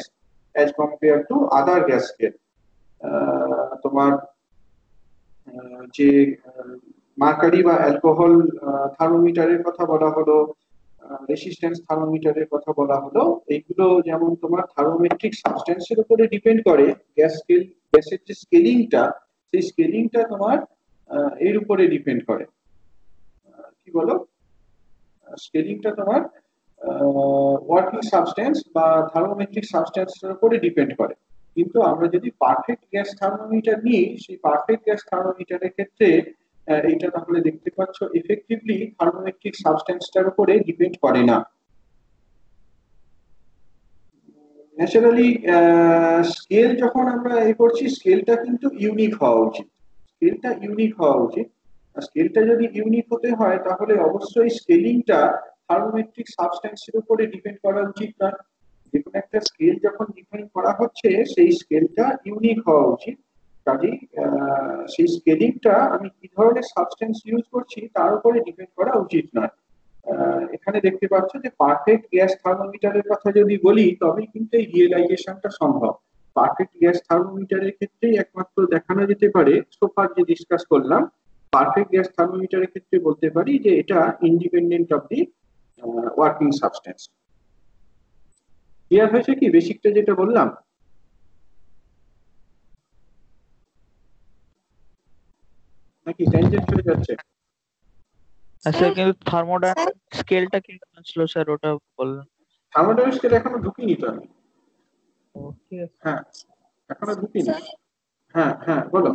as compare to other gas scale. তোমার যে মার্কারি বা অ্যালকোহল থার্মোমিটারের কথা বলা হলো, রেসিস্ট্যান্স থার্মোমিটারের কথা বলা হলো, এইগুলো যেমন তোমার থার্মোমেট্রিক সাবস্টেন্সের উপরে ডিপেন্ড করে। গ্যাসের যে স্কেলিংটা, সেই স্কেলিংটা তোমার এর উপরে ডিপেন্ড করে। কি বলো? স্কেলিংটা তোমার ওয়ার্কিং সাবস্টেন্স বা থার্মোমেট্রিক সাবস্টেন্সের উপরে ডিপেন্ড করে। কিন্তু আমরা যদি পারফেক্ট গ্যাস থার্মোমিটার নিই, সেই পারফেক্ট গ্যাস থার্মোমিটারের ক্ষেত্রে এইটা তাহলে দেখতে পাচ্ছ এফেক্টিভলি থার্মোমেট্রিক সাবস্টেন্সটার উপরে ডিপেন্ড করে না। ন্যাচারালি স্কেল যখন আমরা করছি, স্কেলটা কিন্তু ইউনিক হওয়া উচিত। স্কেলটা যদি ইউনিক হতে হয়, তাহলে অবশ্যই স্কেলিংটা থার্মোমেট্রিক সাবস্টেন্সের উপরে ডিপেন্ড করা উচিত না। যে কোনো একটা স্কেল যখন ডিফাইন করা হচ্ছে, সেই স্কেলটা ইউনিক হওয়া উচিত। কাজেই সেই স্কেলিংটা আমি কি ধরনের সাবস্টেন্স ইউজ করছি তার উপরে ডিপেন্ড করা উচিত নয়। এখানে দেখতে পাচ্ছ যে পারফেক্ট গ্যাস থার্মোমিটারের কথা যদি বলি, তবেই কিন্তু এই রিয়েলাইজেশনটা সম্ভব। পারফেক্ট গ্যাস থার্মোমিটারের ক্ষেত্রেই একমাত্র দেখানো যেতে পারে, সোফার যে ডিসকাস করলাম, পারফেক্ট গ্যাস থার্মোমিটারের ক্ষেত্রে বলতে পারি যে এটা independent of the working substance. Clear হয়েছে কি বেসিকটা যেটা বললাম? নাকি ট্যানজেন্ট হয়ে যাচ্ছে? আচ্ছা, কিন্তু থার্মোডাইনামিক স্কেলটা কি ছিল স্যার, ওটা বললেন? থার্মোডাইনামিক স্কেল এখনো ঢুকিনি তো আমি। হ্যাঁ, এখনো ঢুকিনি। হ্যাঁ বলো।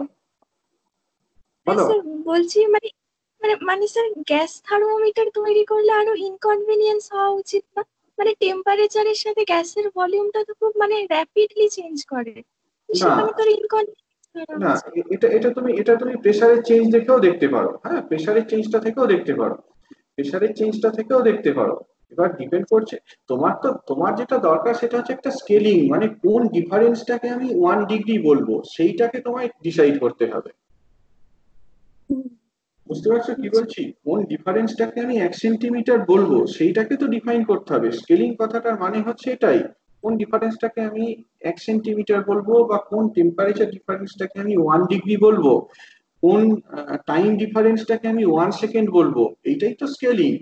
স্যার বলছি, মানে স্যার গ্যাস থার্মোমিটার তৈরি করলে আরো ইনকনভিনিয়েন্স হওয়া উচিত না? মানে টেম্পারেচারের সাথে গ্যাসের ভলিউমটা তো খুব র্যাপিডলি চেঞ্জ করে। সেখানে তো ইনকন্টিনিউয়াস না, এটা তুমি প্রেসারের চেঞ্জ দেখেও দেখতে পারো। হ্যাঁ, প্রেসারের চেঞ্জটা থেকেও দেখতে পারো, প্রেসারের চেঞ্জটা থেকেও দেখতে পারো। এবার ডিপেন্ড করছে, তোমার যেটা দরকার সেটা হচ্ছে একটা স্কেলিং, মানে কোন ডিফারেন্সটাকে আমি 1 ডিগ্রি বলবো সেইটাকে তোমায় ডিসাইড করতে হবে। বুঝতে পারছো কি বলছি? কোন ডিফারেন্সটাকে আমি 1 সেন্টিমিটার বলবো সেইটাকে তো ডিফাইন করতে হবে। স্কেলিং কথাটার মানে হচ্ছে এটাই, কোন ডিফারেন্সটাকে আমি 1 সেন্টিমিটার বলবো, বা কোন টেম্পারেচার ডিফারেন্সটাকে আমি 1 ডিগ্রি বলবো, কোন টাইম ডিফারেন্সটাকে আমি 1 সেকেন্ড বলবো, এইটাই তো স্কেলিং।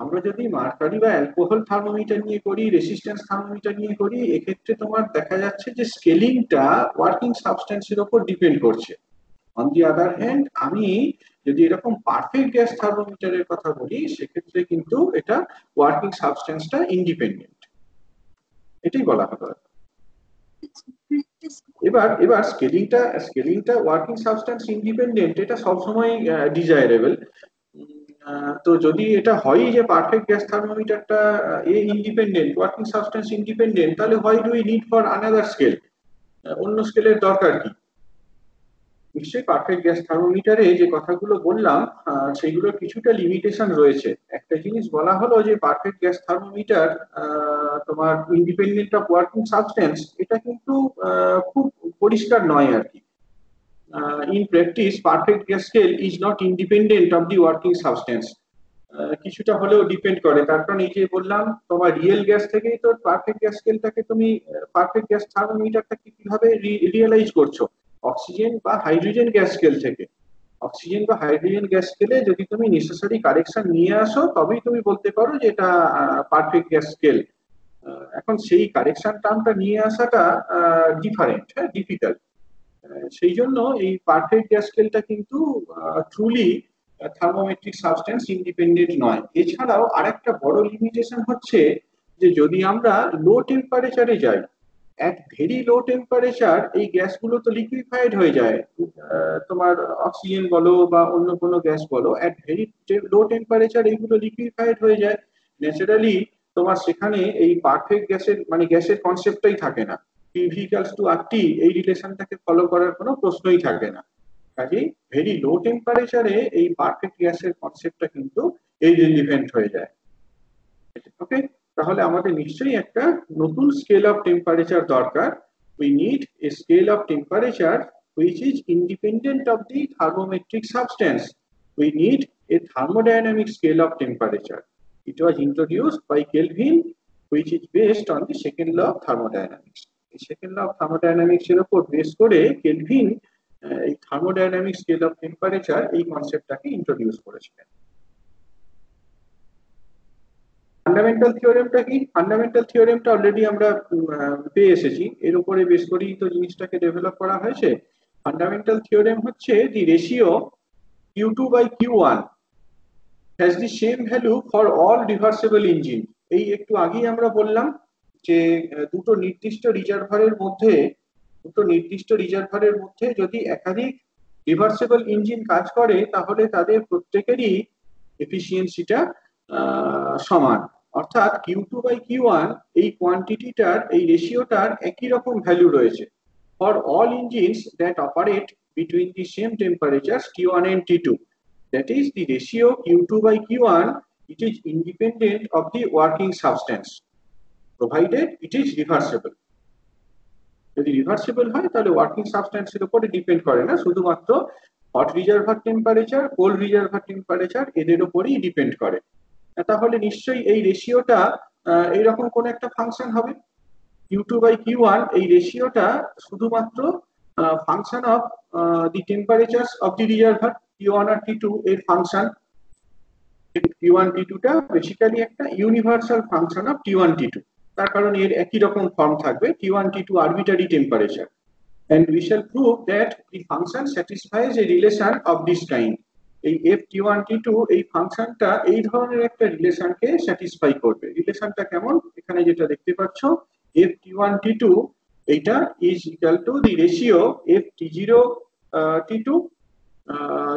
আমরা যদি মার্কারি বা অ্যালকোহল থার্মোমিটার নিয়ে করি, রেসিস্ট্যান্স থার্মোমিটার নিয়ে করি, এক্ষেত্রে তোমার দেখা যাচ্ছে যে স্কেলিংটা ওয়ার্কিং সাবস্টেন্সের উপর ডিপেন্ড করছে। অন দি আদার হ্যান্ড, আমি যদি এরকম পারফেক্ট গ্যাস থার্মোমিটারের কথা বলি, সেক্ষেত্রে কিন্তু এটা ওয়ার্কিং সাবস্টেন্সটা ইন্ডিপেন্ডেন্ট, এটাই বলা হলো। এবার স্কেলিংটা ওয়ার্কিং সাবস্টেন্স ইন্ডিপেন্ডেন্ট, এটা সবসময় ডিজায়ারেবল। তো যদি এটা হয় যে পারফেক্ট গ্যাস থার্মোমিটারটা ইন্ডিপেন্ডেন্ট, ওয়ার্কিং সাবস্টেন্স ইন্ডিপেন্ডেন্ট, তাহলে why do we need for another scale? অন্য স্কেলের দরকার কি? নিশ্চয়ই পারফেক্ট গ্যাস থার্মোমিটারে যে কথাগুলো বললাম সেগুলোর কিছুটা লিমিটেশন রয়েছে। একটা জিনিস বলা হলো যে পারফেক্ট গ্যাস থার্মোমিটার তোমার ইন্ডিপেন্ডেন্ট অফ ওয়ার্কিং সাবস্টেন্স, এটা কিন্তু খুব পরিষ্কার নয় আর কি। in practice perfect gas scale is not independent of the working substance. কিছুটা হলেও ডিপেন্ড করে, তার কারণ এই যে বললাম তোমার রিয়েল গ্যাস থেকেই তো পারফেক্ট গ্যাস স্কেলটাকে তুমি, পারফেক্ট গ্যাস থার্মোমিটারটাকে কিভাবে রিয়েলাইজ করছো? অক্সিজেন বা হাইড্রোজেন গ্যাস স্কেল থেকে। অক্সিজেন বা হাইড্রোজেন গ্যাস স্কেলে যদি তুমি নেসেসারি কারেকশন নিয়ে আসো, তবেই তুমি বলতে পারো যে এটা পারফেক্ট গ্যাস স্কেল। এখন সেই কারেকশন টার্মটা নিয়ে আসাটা ডিফারেন্ট, হ্যাঁ, ডিফিকাল্ট। সেই জন্য এই পারফেক্ট গ্যাস স্কেলটা কিন্তু ট্রুলি থার্মোমেট্রিক সাবস্টেন্স ইন্ডিপেন্ডেন্ট নয়। এছাড়াও আরেকটা বড় লিমিটেশন হচ্ছে যে যদি আমরা লো টেম্পারেচারে যাই, এট ভেরি লো টেম্পারেচার এই গ্যাসগুলো তো লিকুইফাইড হয়ে যায়। তোমার অক্সিজেন বলো বা অন্য কোনো গ্যাস বলো, এট ভেরি লো টেম্পারেচার এইগুলো লিকুইফাইড হয়ে যায়। ন্যাচারালি তোমার সেখানে এই পারফেক্ট গ্যাসের মানে গ্যাসের কনসেপ্টটাই থাকে না। PV equals to RT এই রিলেশনটাকে ফলো করার কোনো প্রশ্নই থাকে না। কাজেই ভেরি লো টেম্পারেচারে এই পারফেক্ট গ্যাসের কনসেপ্টটা কিন্তু ইররিলেভেন্ট হয়ে যায়। ওকে, তাহলে আমাদের নিশ্চয়ই একটা নতুন স্কেল অফ টেম্পারেচার দরকার। We need a scale of temperature which is independent of the thermometric substance. We need a thermodynamic scale of temperature. It was introduced by Kelvin, which is based on the second law of thermodynamics. The second law of thermodynamics এর উপর base করে kelvin এই thermodynamic scale of temperature এই কনসেপ্টটাকে introduce করেছিলেন। Fundamental থিওরেমটা কি? Fundamental থিওরেমটা already আমরা পেয়ে এসেছি, এর উপরে বেস করেই তো জিনিসটাকে ডেভেলপ করা হয়েছে। ফান্ডামেন্টাল থিওরেম হচ্ছে the ratio Q2 by Q1 has the same value for all reversible engine. এই একটু আগেই আমরা বললাম যে দুটো নির্দিষ্ট রিজার্ভারের মধ্যে যদি একাধিক রিভার্সেবল ইঞ্জিন কাজ করে, তাহলে তাদের প্রত্যেকেরই এফিসিয়েন্সিটা সমান। অর্থাৎ Q2 by Q1 এই কোয়ান্টিটিটার, এই রেশিওটার একই রকম ভ্যালু রয়েছে for all engines that operate between the same temperature T1 and T2. That is the ratio Q2 by Q1. It is independent of the working substance, provided it is reversible. যদি reversible হয় তাহলে working সাবস্টেন্সের উপরে depend করে না, শুধুমাত্র hot reservoir temperature, cold reservoir temperature এদের উপরেই depend করে। তাহলে নিশ্চয়ই এই রেশিওটা এইরকম কোন একটা ফাংশন হবে। Q2 by Q1 এই রেশিওটা শুধুমাত্র function of the temperatures of the reservoir T1 আর T2 এর ফাংশন। T1 T2 টা বেসিক্যালি একটা universal function of T1 T2, তার কারণ এর একই রকম ফর্ম থাকবে T1 T2 arbitrary temperature, and we shall prove that the function satisfies a relation of this kind. এই T1 T2 এই ফাংশনটা এই ধরনের একটা রিলেশনকে স্যাটিসফাই করবে। রিলেশনটা কেমন? এখানে যেটা দেখতে পাচ্ছ, T1 T2 এইটা is equal to the ratio T0 T2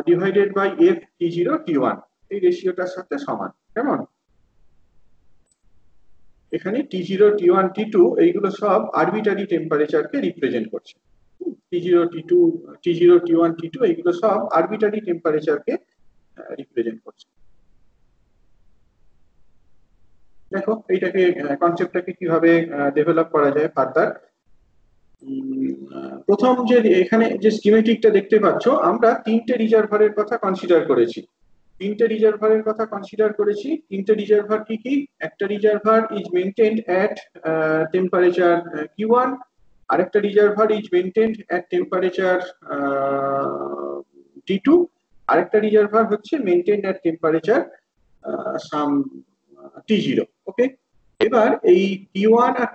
divided by T0 T1, এই রেশিওটার সাথে সমান। কেমন? এখানে T0 T1 T2 এইগুলো সব আরবিটারি টেম্পারেচারকে রিপ্রেজেন্ট করছে। T0 T2 T0 T1 T2 এইগুলো সব আরবিটারি টেম্পারেচারকে রিপ্রেজেন্ট করছে। দেখো এইটাকে কনসেপ্টটাকে কিভাবে ডেভেলপ করা যায় ফার্দার। প্রথম যে এখানে যে স্কিমেটিকটা দেখতে পাচ্ছ, আমরা তিনটে রিজার্ভারের কথা কনসিডার করেছি। তিনটে রিজার্ভার কি কি? একটা reservoir is maintained at temperature Q1, আরেকটা reservoir is maintained at temperature T2, আরেকটা রিজার্ভার হচ্ছে maintained at temperature some T0। ওকে, এবার এই T1 আর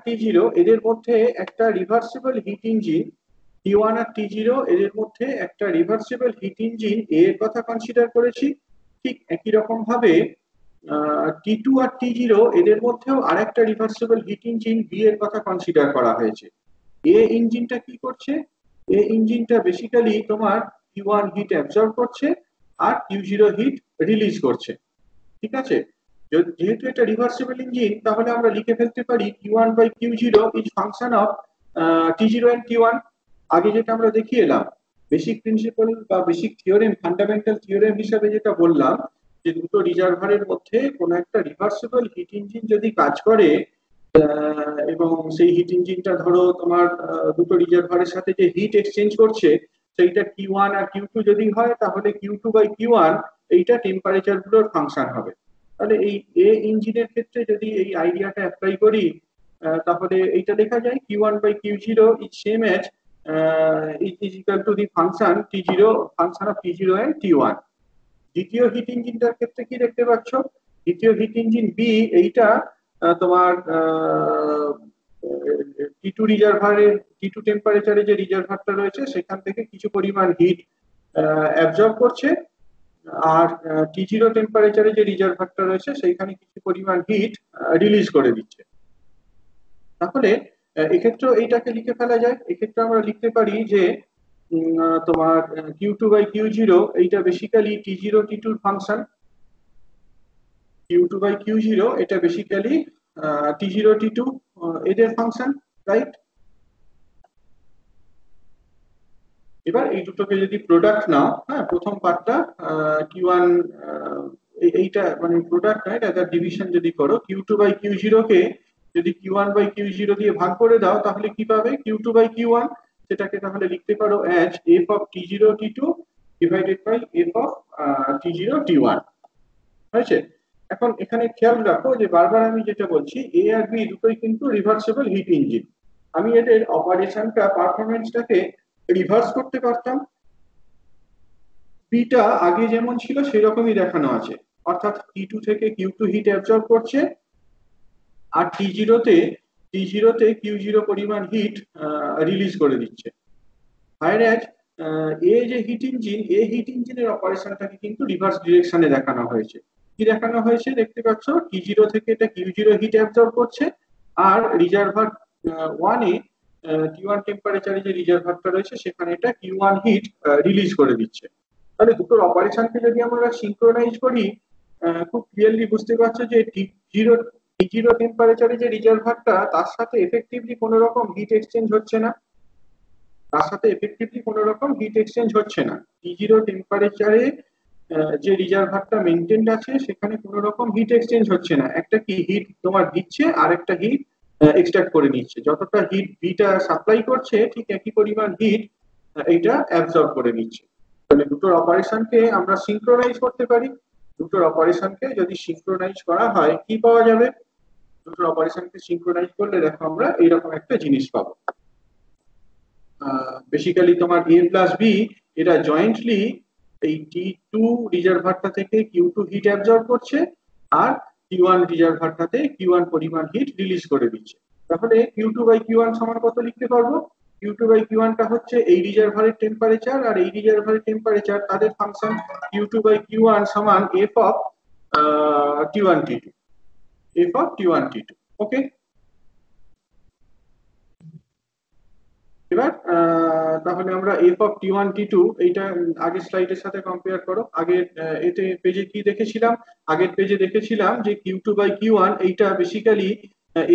T0 এদের মধ্যে একটা রিভার্সিবল হিট ইঞ্জিন, T1 আর T0 এদের মধ্যে একটা রিভার্সিবল হিট ইঞ্জিন এর কথা কনসিডার করেছি। ঠিক একই রকম ভাবে T2 আর T0 এদের মধ্যেও আরেকটা রিভার্সিবল হিট ইঞ্জিন বি এর কথা কনসিডার করা হয়েছে। এ ইঞ্জিনটা কি করছে? এ ইঞ্জিনটা বেসিক্যালি তোমার Q1 হিট অ্যাবজর্ব করছে আর Q0 হিট রিলিজ করছে। ঠিক আছে, যেহেতু এটা রিভার্সিবল ইঞ্জিন, তাহলে আমরা লিখে ফেলতে পারি Q1 by Q0 is function of T0 and T1। আগে যেটা আমরা দেখিয়ে এলাম, বেসিক প্রিন্সিপাল বা বেসিক থিওরেম, ফান্ডামেন্টাল থিওরেম হিসাবে যেটা বললাম, যে দুটো রিজার্ভারের মধ্যে কোনো একটা রিভার্সিবল হিট ইঞ্জিন যদি কাজ করে এবং সেই হিট ইঞ্জিনটা ধরো তোমার দুটো রিজার্ভারের সাথে যে হিট এক্সচেঞ্জ করছে সেইটা Q1 আর Q2 যদি হয়, তাহলে Q2 বাই Q1 এইটা টেম্পারেচার গুলোর ফাংশন হবে। তাহলে এই এ ইঞ্জিনের ক্ষেত্রে যদি এই আইডিয়াটা অ্যাপ্লাই করি, তাহলে এইটা লেখা যায় Q1 by Q0 is same as is equal to the function T0, function of T0 and T1। দ্বিতীয় হিট ইঞ্জিনটার ক্ষেত্রে কি দেখতে পাচ্ছ? দ্বিতীয় হিট ইঞ্জিন বি, এইটা তোমার T2 রিজার্ভারের T2 টেম্পারেচারে যে রিজার্ভারটা রয়েছে সেখান থেকে কিছু পরিমাণ হিট অ্যাবজর্ব করছে, আর T0 টেম্পারেচারে যে রিজার্ভারটা রয়েছে সেইখানে কিছু পরিমাণ হিট রিলিজ করে দিচ্ছে। তাহলে এক্ষেত্রে এইটাকে লিখে ফেলা যায়। এক্ষেত্রে আমরা লিখতে পারি যে তোমার Q2 বাই Q0 এইটা basically T0 T2 function. Q2 by Q0 এটা বেসিক্যালি T0 T2 এদের ফাংশন, রাইট? এবার এই দুটোকে যদি প্রোডাক্ট নাও, হ্যাঁ, প্রথম পার্টটা Q1 এইটা মানে প্রোডাক্ট নয়, এটা ডিভিশন যদি করো, Q2 বাই Q0 কে যদি Q1 বাই Q0 দিয়ে ভাগ করে দাও, তাহলে কি পাবে? Q2 বাই Q1, সেটাকে তাহলে লিখতে পারো as f of T0 T2 divided by f of T0 T1। হয়েছে? এখন এখানে খেয়াল রাখো যে বারবার আমি যেটা বলছি, এ আর বি দুটোই কিন্তু রিভার্সিবল হিট ইঞ্জিন। আমি এদের অপারেশনটা, পারফরমেন্সটাকে রিভার্স করতে পারতাম। বিটা আগে যেমন ছিল সেরকমই দেখানো আছে, অর্থাৎ T2 থেকে Q2 হিট অ্যাবজর্ব করছে আর T0 তে Q0 পরিমাণ হিট রিলিজ করে দিচ্ছে। whereas এ যে হিট ইঞ্জিন, এই হিট ইঞ্জিনের অপারেশনটাকে কিন্তু রিভার্স ডিরেকশনে দেখানো হয়েছে। কি দেখানো হয়েছে দেখতে পাচ্ছ? T0 থেকে এটা Q0 হিট অ্যাবজর্ব করছে আর রিজার্ভার 1 এ T1 টেম্পারেচারে যে রিজার্ভারটা রয়েছে সেখানে এটা Q1 হিট রিলিজ করে দিচ্ছে। তাহলে দুটোর অপারেশনকে যদি আমরা সিনক্রোনাইজ করি, খুব ক্লিয়ারলি বুঝতে পারছো যে T0 টেম্পারেচারে যে রিজার্ভারটা, তার সাথে এফেক্টিভলি কোনো রকম হিট এক্সচেঞ্জ হচ্ছে না। T0 টেম্পারেচারে যে রিজার্ভারটা মেইনটেইনড আছে সেখানে কোনো রকম হিট এক্সচেঞ্জ হচ্ছে না। একটা কি হিট তোমার দিচ্ছে আর একটা হিট এক্সট্রাক্ট করে নিচ্ছে। যতটা হিট বিটা সাপ্লাই করছে ঠিক একই পরিমাণ হিট এইটা অ্যাবজর্ব করে নিচ্ছে। তাহলে দুটোর অপারেশনকে আমরা সিনক্রোনাইজ করতে পারি। দুটোর অপারেশনকে যদি সিনক্রোনাইজ করা হয় কি পাওয়া যাবে? দুটোর অপারেশনকে সিনক্রোনাইজ করলে দেখো আমরা এইরকম একটা জিনিস পাবো। বেসিক্যালি তোমার A প্লাস B এরা জয়েন্টলি এই T2 রিজার্ভারটা থেকে Q2 হিট অ্যাবজর্ব করছে আর T1 রিজার্ভারটাতে Q1 পরিমাণ হিট রিলিজ করে দিচ্ছে। তাহলে Q2 বাই Q1 সমান কত লিখতে পারবো? Q2 বাই Q1 টা হচ্ছে এই রিজার্ভারের টেম্পারেচার আর এই রিজার্ভারের টেম্পারেচার, তাদের ফাংশন Q2 বাই Q1 সমান f of T1 T2, f of T1 T2। Okay, এবার তাহলে আমরা F of T one T two এইটা আগের স্লাইডের সাথে কম্পেয়ার করো। আগের এতে পেজে কি দেখেছিলাম, আগের পেজে দেখেছিলাম যে Q two by Q one এইটা basically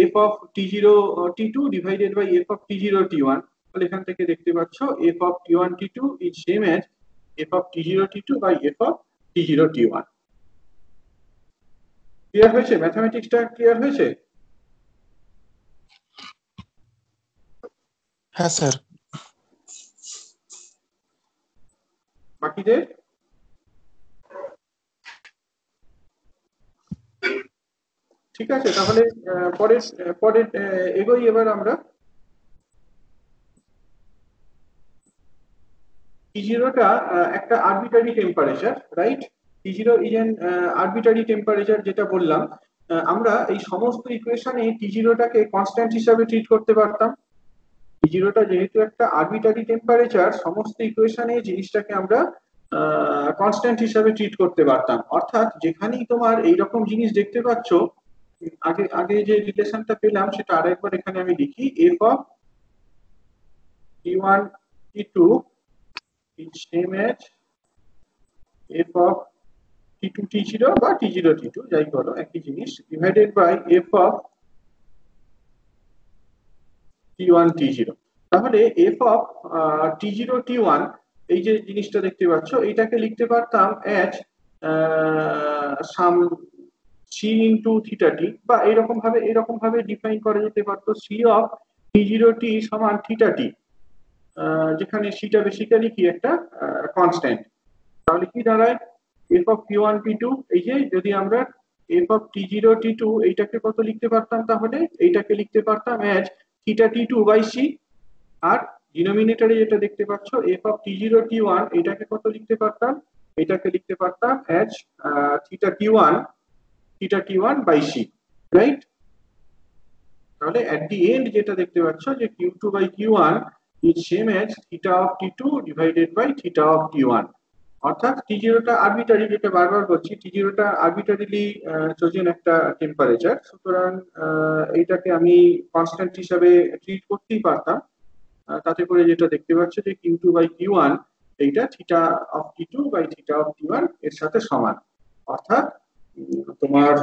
F of T zero T two divided by F of T zero T one. তাহলে এখান থেকে দেখতে পাচ্ছ F of T one T two is same as F of T zero T two by F of T zero T one. Clear হয়েছে? ম্যাথমেটিক্সটা clear হয়েছে? হ্যাঁ sir. বাকিদের ঠিক আছে? তাহলে পরের পরের এগোই এবার আমরা। T0টা একটা arbitrary temperature, right? T0 is an arbitrary temperature, যেটা বললাম। আমরা এই সমস্ত ইকুয়েশনে T0টাকে কনস্ট্যান্ট হিসাবে ট্রিট করতে পারতাম। T0টা যেহেতু একটা আরবিটারি টেম্পারেচার, সমস্ত ইকুয়েশনে জিনিসটাকে আমরা কনস্ট্যান্ট হিসাবে ট্রিট করতে পারতাম। অর্থাৎ যেখানেই তোমার এইরকম জিনিস দেখতে পাচ্ছ, আগে আগে যে রিলেশনটা পেলাম সেটা আরেকবার এখানে আমি লিখি, F of T1 T2 is same as f of T2 T0 বা T0 T2 যাই বলো একই জিনিস, divided by f of T1 T0। তাহলে f of T0 T1 এই যে জিনিসটা দেখতে পাচ্ছ, এইটাকে লিখতে পারতাম as সাম c into theta t, বা এরকম ভাবে ডিফাইন করা যেতে পারতো c of T0 T সমান theta t, যেখানে সিটা বেসিক্যালি কি একটা কনস্ট্যান্ট। তাহলে কি দাঁড়ায় f of t1 t2, এই যে যদি আমরা f of t0 t2 এইটাকে কত লিখতে পারতাম, তাহলে এইটাকে লিখতে পারতাম as theta t2 by c। আর ডিনোমিনেটরে যেটা দেখতে পাচ্ছ f of t0 t1 এইটাকে কত লিখতে পারতাম, এটাকে লিখতে পারতাম as theta t1 by c, right? তাহলে এট দি এন্ড যেটা দেখতে পাচ্ছ যে q2 by q1 is same as theta of t2 divided by theta of t1। অর্থাৎ t0টা আরবিটারি, যেটা বারবার বলছি, t0টা আরবিটারিলি চোজেন একটা টেম্পারেচার, সুতরাং এইটাকে আমি কনস্ট্যান্ট হিসাবে ট্রিট করতেই পারতাম। তাতে করে যেটা দেখতে পাচ্ছ যে q2 by q1 এইটা theta of t2 by theta of t1 এর সাথে সমান। অর্থাৎ তোমার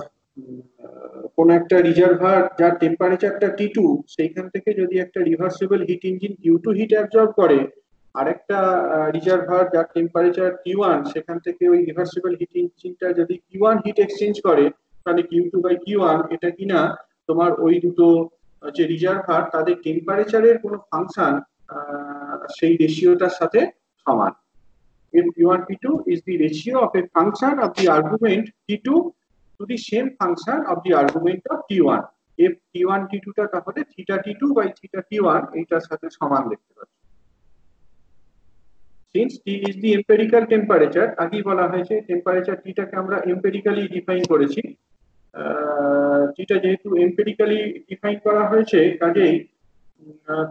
কোন একটা রিজার্ভার যার টেম্পারেচারটা T2, সেইখান থেকে যদি একটা reversible heat engine Q2 heat absorb করে, আর একটা রিজার্ভার যার টেম্পারেচার T1, সেখান থেকে ওই রিভার্সিবল হিট ইঞ্জিনটা যদি Q1 হিট এক্সচেঞ্জ করে, তাহলে Q2 by Q1 এটা কিনা তোমার ওই দুটো যে রিজার্ভার তাদের টেম্পারেচারের কোনো ফাংশন সেই রেশিওটার সাথে সমান। If T1 T2 is the ratio of a function of the argument T2 to the same function of the argument of T1, if T1 T2 টা তাহলে theta T2 by theta T1 এইটার সাথে সমান দেখতে পাচ্ছি। Since T is the empirical temperature, আগেই বলা হয়েছে টেম্পারেচার T টাকে আমরা এম্পিরিক্যালি ডিফাইন করেছি। Tটা যেহেতু এম্পিরিক্যালি ডিফাইন করা হয়েছে, কাজেই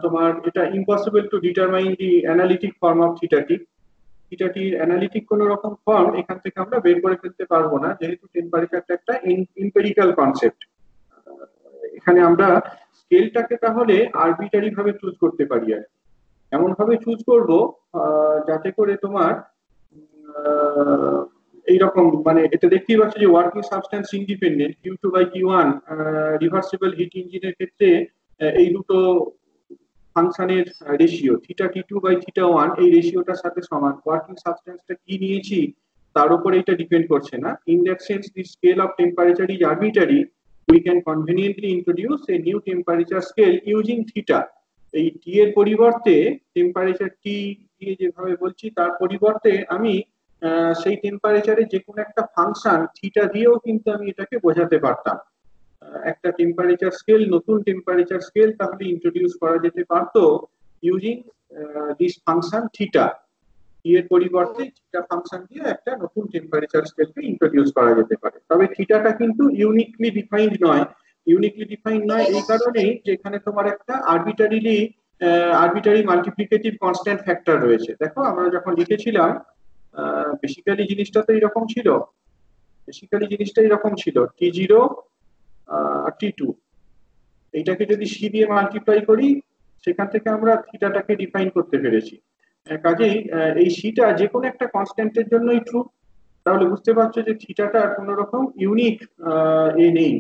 তোমার এটা impossible to determine the analytic form of theta T. Theta টির অ্যানালিটিক কোন রকম ফর্ম এখান থেকে আমরা বের করে ফেলতে পারবো না, যেহেতু টেম্পারেচারটা একটা এম্পিরিক্যাল কনসেপ্ট। এখানে আমরা স্কেলটাকে তাহলে আরবিটারি ভাবে চুজ করতে পারি, আর এমন ভাবে চুজ করব যাতে করে তোমার এইরকম, মানে এটা দেখতেই পাচ্ছ যে working substance independent Q2 by Q1 reversible heat ইঞ্জিনের ক্ষেত্রে এই দুটো ফাংশনের ratio theta T2 by theta 1 এই রেশিওটার সাথে সমান। ওয়ার্কিং সাবস্টেন্সটা কি নিয়েছি তার উপরে এটা ডিপেন্ড করছে না। In that sense the scale of temperature is arbitrary, we can কনভিনিয়েন্টলি introduce a new temperature scale using theta. এই টি এর পরিবর্তে টেম্পারেচার টি দিয়ে যেভাবে বলছি তার পরিবর্তে আমি সেই টেম্পারেচারে যে কোনো একটা ফাংশন থিটা দিয়েও কিন্তু আমি এটাকে বোঝাতে পারতাম। একটা টেম্পারেচার স্কেল, নতুন টেম্পারেচার স্কেল তাহলে ইন্ট্রোডিউস করা যেতে পারতো ইউজিং দিস ফাংশন থিটা। টি এর পরিবর্তে থিটা ফাংশন দিয়ে একটা নতুন টেম্পারেচার স্কেলকে ইন্ট্রোডিউস করা যেতে পারে। তবে থিটাটা কিন্তু ইউনিকলি ডিফাইন্ড নয়। ইউনিকলি ডিফাইন্ড নয় এই কারণেই যে এখানে তোমার একটা আরবিটারি মাল্টিপ্লিকেটিভ কনস্ট্যান্ট ফ্যাক্টর রয়েছে। দেখো আমরা যখন লিখেছিলাম বেসিক্যালি জিনিসটা তো এরকম ছিল, T0 T2 এইটাকে যদি c দিয়ে মাল্টিপ্লাই করি সেখান থেকে আমরা থিটাটাকে ডিফাইন করতে পেরেছি। কাজেই এই সিটা যে কোনো একটা কনস্ট্যান্টের জন্যই ট্রু। তাহলে বুঝতে পারছো যে থিটাটার কোনো রকম ইউনিক নেই,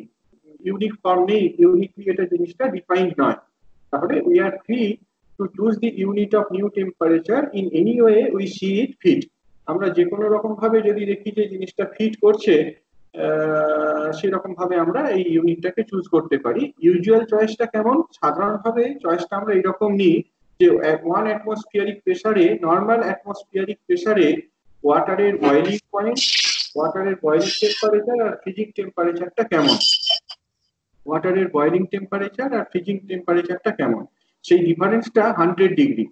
ইউনিক ফর্ম নেই, ইউনিকলি এটা জিনিসটা ডিফাইন্ড নয়। তাহলে we are free to choose the unit of new temperature in any way we see it fit. আমরা যে কোনো রকম ভাবে যদি দেখি যে জিনিসটা ফিট করছে, সেরকম ভাবে আমরা এই ইউনিটটাকে চুজ করতে পারি। ইউজুয়াল চয়েসটা কেমন? সাধারণভাবে চয়েসটা আমরা এরকম নিই যে 1 অ্যাটমসফিয়ারিক প্রেসারে, নর্মাল অ্যাটমসফিয়ারিক প্রেসারে ওয়াটারের বয়েলিং পয়েন্ট, ওয়াটারের বয়েলিং টেম্পারেচার আর ফ্রিজিং টেম্পারেচারটা কেমন, ওয়াটারের বয়েলিং টেম্পারেচার আর ফ্রিজিং টেম্পারেচারটা কেমন, সেই ডিফারেন্সটা 100 ডিগ্রি।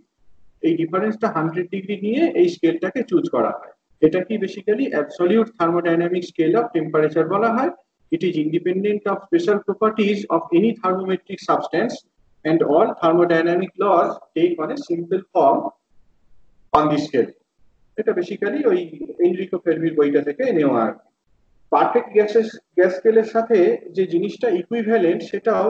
এই ডিফারেন্সটা 100 ডিগ্রি নিয়ে এই স্কেলটাকে চুজ করা হয়। এটা কি basically absolute thermodynamic scale of temperature বলা হয়। It is independent of special properties of any thermometric substance and all thermodynamic laws take on a simple form on the scale. এটা বেসিক্যালি ওই এনরিকো ফেরমির বইটা থেকে নেওয়া। পারফেক্ট গ্যাস স্কেলের সাথে যে জিনিসটা ইকুইভ্যালেন্ট সেটাও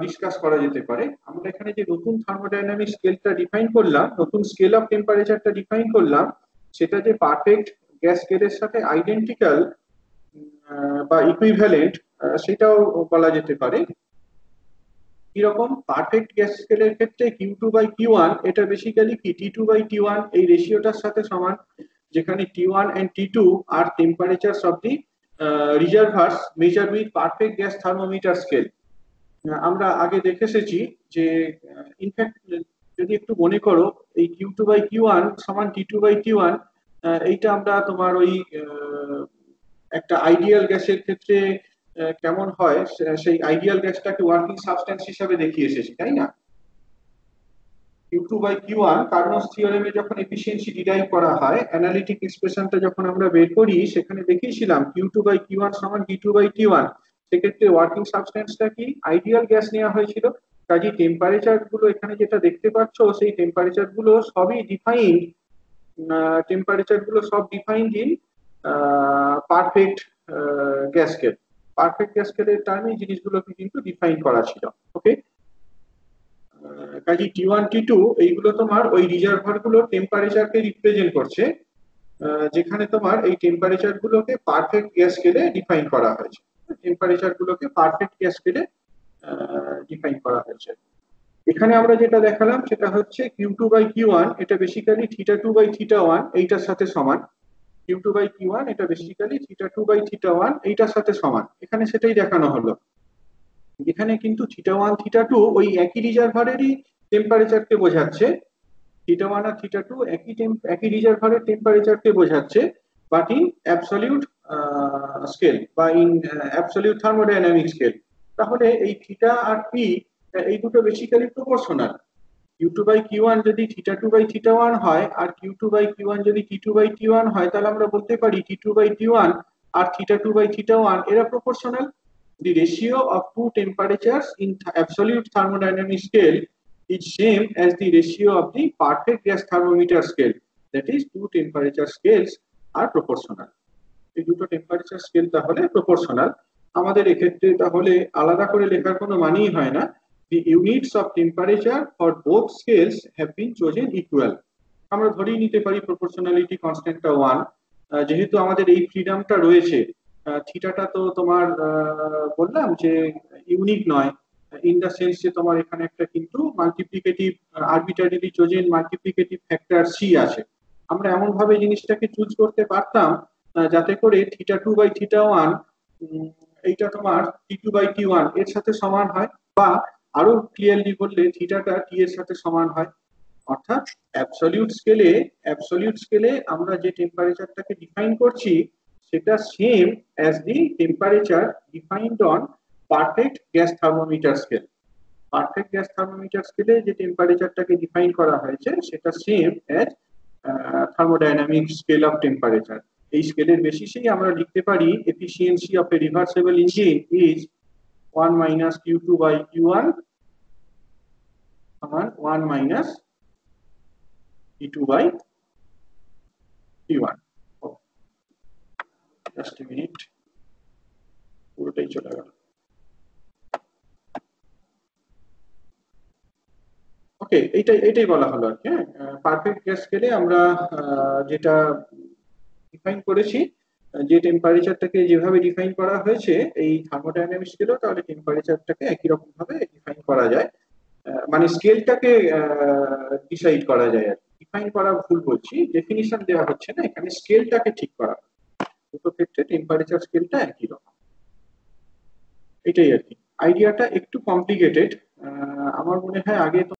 ডিসকাস করা যেতে পারে। আমরা এখানে যে নতুন থার্মোডাইনামিক স্কেলটা ডিফাইন করলাম, নতুন স্কেল অফ টেম্পারেচারটা ডিফাইন করলাম, সেটা যে পারফেক্ট গ্যাস স্কেলের সাথে আইডেন্টিক্যাল বা ইকুইভ্যালেন্ট, সেটাও বলা যেতে পারে। কিরকম? পারফেক্ট গ্যাস স্কেলের ক্ষেত্রে Q2/Q1 এটা বেসিক্যালি কি T2/T1 এই রেশিওটার সাথে সমান, যেখানে T1 and T2 are temperatures of the reservoirs measure with perfect gas thermometer scale. আমরা আগে দেখে এসেছি যে ইনফ্যাক্ট যদি একটু মনে করো এই Q2/Q1 সমান T2/T1, এইটা আমরা তোমার ওই একটা আইডিয়াল গ্যাসের ক্ষেত্রে কেমন হয় সেই আইডিয়াল গ্যাসটাকে ওয়ার্কিং সাবস্টেন্স হিসেবে দেখিয়ে এসেছি, তাই না? Q2/Q1 কার্নোস থিওরেমে যখন এফিসিয়েন্সি ডিরাইভ করা হয়, অ্যানালিটিক এক্সপ্রেশনটা যখন আমরা বের করি, সেখানে দেখিয়েছিলাম Q2/Q1 সমান T2/T1। সেক্ষেত্রে ওয়ার্কিং সাবস্টেন্সটা কি? আইডিয়াল গ্যাস নেওয়া হয়েছিল। কাজে টেম্পারেচার গুলো এখানে যেটা দেখতে পাচ্ছ, সেই টেম্পারেচার গুলো সবই ডিফাইন্ড, টেম্পারেচার গুলো সব defined in perfect gas scale. Perfect gas স্কেলের টার্মে জিনিসগুলোকে কিন্তু ডিফাইন করা ছিল। ওকে, কাজে T1 T2 এইগুলো তোমার ওই রিজার্ভার গুলোর টেম্পারেচারকে রিপ্রেজেন্ট করছে, যেখানে তোমার এই টেম্পারেচার গুলোকে পারফেক্ট গ্যাস স্কেলে ডিফাইন করা হয়েছে। টেম্পারেচার গুলোকে পারফেক্ট গ্যাস স্কেলে ডিফাইন করা হয়েছে। এখানে আমরা যেটা দেখালাম সেটা হচ্ছে Q2/Q1 এটা বেসিক্যালি θ2/θ1 এইটার সাথে সমান। Q2/Q1 এটা বেসিক্যালি θ2/θ1 এইটার সাথে সমান। এখানে সেটাই দেখানো হলো। এখানে কিন্তু θ1 θ2 ওই একই রিজার্ভারেরই টেম্পারেচারকে বোঝাচ্ছে। θ1 আর θ2 একই রিজার্ভারের টেম্পারেচারকে বোঝাচ্ছে, বাট ইন অ্যাবসলিউট স্কেল বা ইন অ্যাবসলিউট থার্মোডাইনামিক স্কেল। তাহলে এই থিটা আর পি এই দুটো বেসিক্যালি প্রপোর্শনাল। Q2/Q1 যদি θ2/θ1 হয় আর Q2/Q1 যদি T2/T1 হয়, তাহলে আমরা বলতে পারি T2/T1 আর θ2/θ1 এরা proportional. The ratio of two temperatures in absolute thermodynamic scale is same as the ratio of the perfect gas thermometer scale. That is, two temperature scales are proportional. এই দুটো temperature scale তাহলে proportional. আমাদের এক্ষেত্রে তাহলে আলাদা করে লেখার কোনো মানেই হয় না। The units of temperature for both scales have been chosen equal. আমরা ধরেই নিতে পারি প্রপোর্শনালিটি কনস্ট্যান্টটা 1, যেহেতু আমাদের এই ফ্রিডমটা রয়েছে। থিটাটা তো তোমার বললাম যে ইউনিক নয়, ইন দা সেন্স যে তোমার এখানে একটা কিন্তু multiplicative arbitrarily chosen multiplicative factor C আছে। আমরা এমন ভাবে জিনিসটাকে চুজ করতে পারতাম যাতে করে θ2/θ1 এইটা তোমার T2/T1 এর সাথে সমান হয়, বা আরো ক্লিয়ারলি বললে থিটাটা টি এর সাথে সমান হয়। অর্থাৎ অ্যাবসলিউট স্কেলে আমরা যে টেম্পারেচারটাকে ডিফাইন করছি সেটা same as the temperature defined on perfect gas thermometer scale. Perfect gas thermometer স্কেলে যে টেম্পারেচারটাকে ডিফাইন করা হয়েছে সেটা same as thermodynamic scale of temperature. এই স্কেলের বেসিসেই আমরা লিখতে পারি efficiency of A reversible engine is 1 - Q2/Q1 সমান 1 - T2/T1। জাস্ট এ মিনিট, পুরোটাই চলে গেল। ওকে, এইটাই বলা হলো আর কি। হ্যাঁ, পারফেক্ট গ্যাস স্কেলে আমরা যেটা ডিফাইন করেছি, যে টেম্পারেচারটাকে যেভাবে ডিফাইন করা হয়েছে এই থার্মোডাইনামিক স্কেলও, তাহলে টেম্পারেচারটাকে একই রকম ভাবে ডিফাইন করা যায়। মানে স্কেলটাকে ডিসাইড করা যায় আর ডিফাইন করা ভুল বলছি, ডেফিনিশন দেওয়া হচ্ছে না এখানে, স্কেলটাকে ঠিক করা। দুটো ক্ষেত্রে টেম্পারেচার স্কেলটা একই রকম, এটাই আর কি। আইডিয়াটা একটু কমপ্লিকেটেড, আমার মনে হয় আগে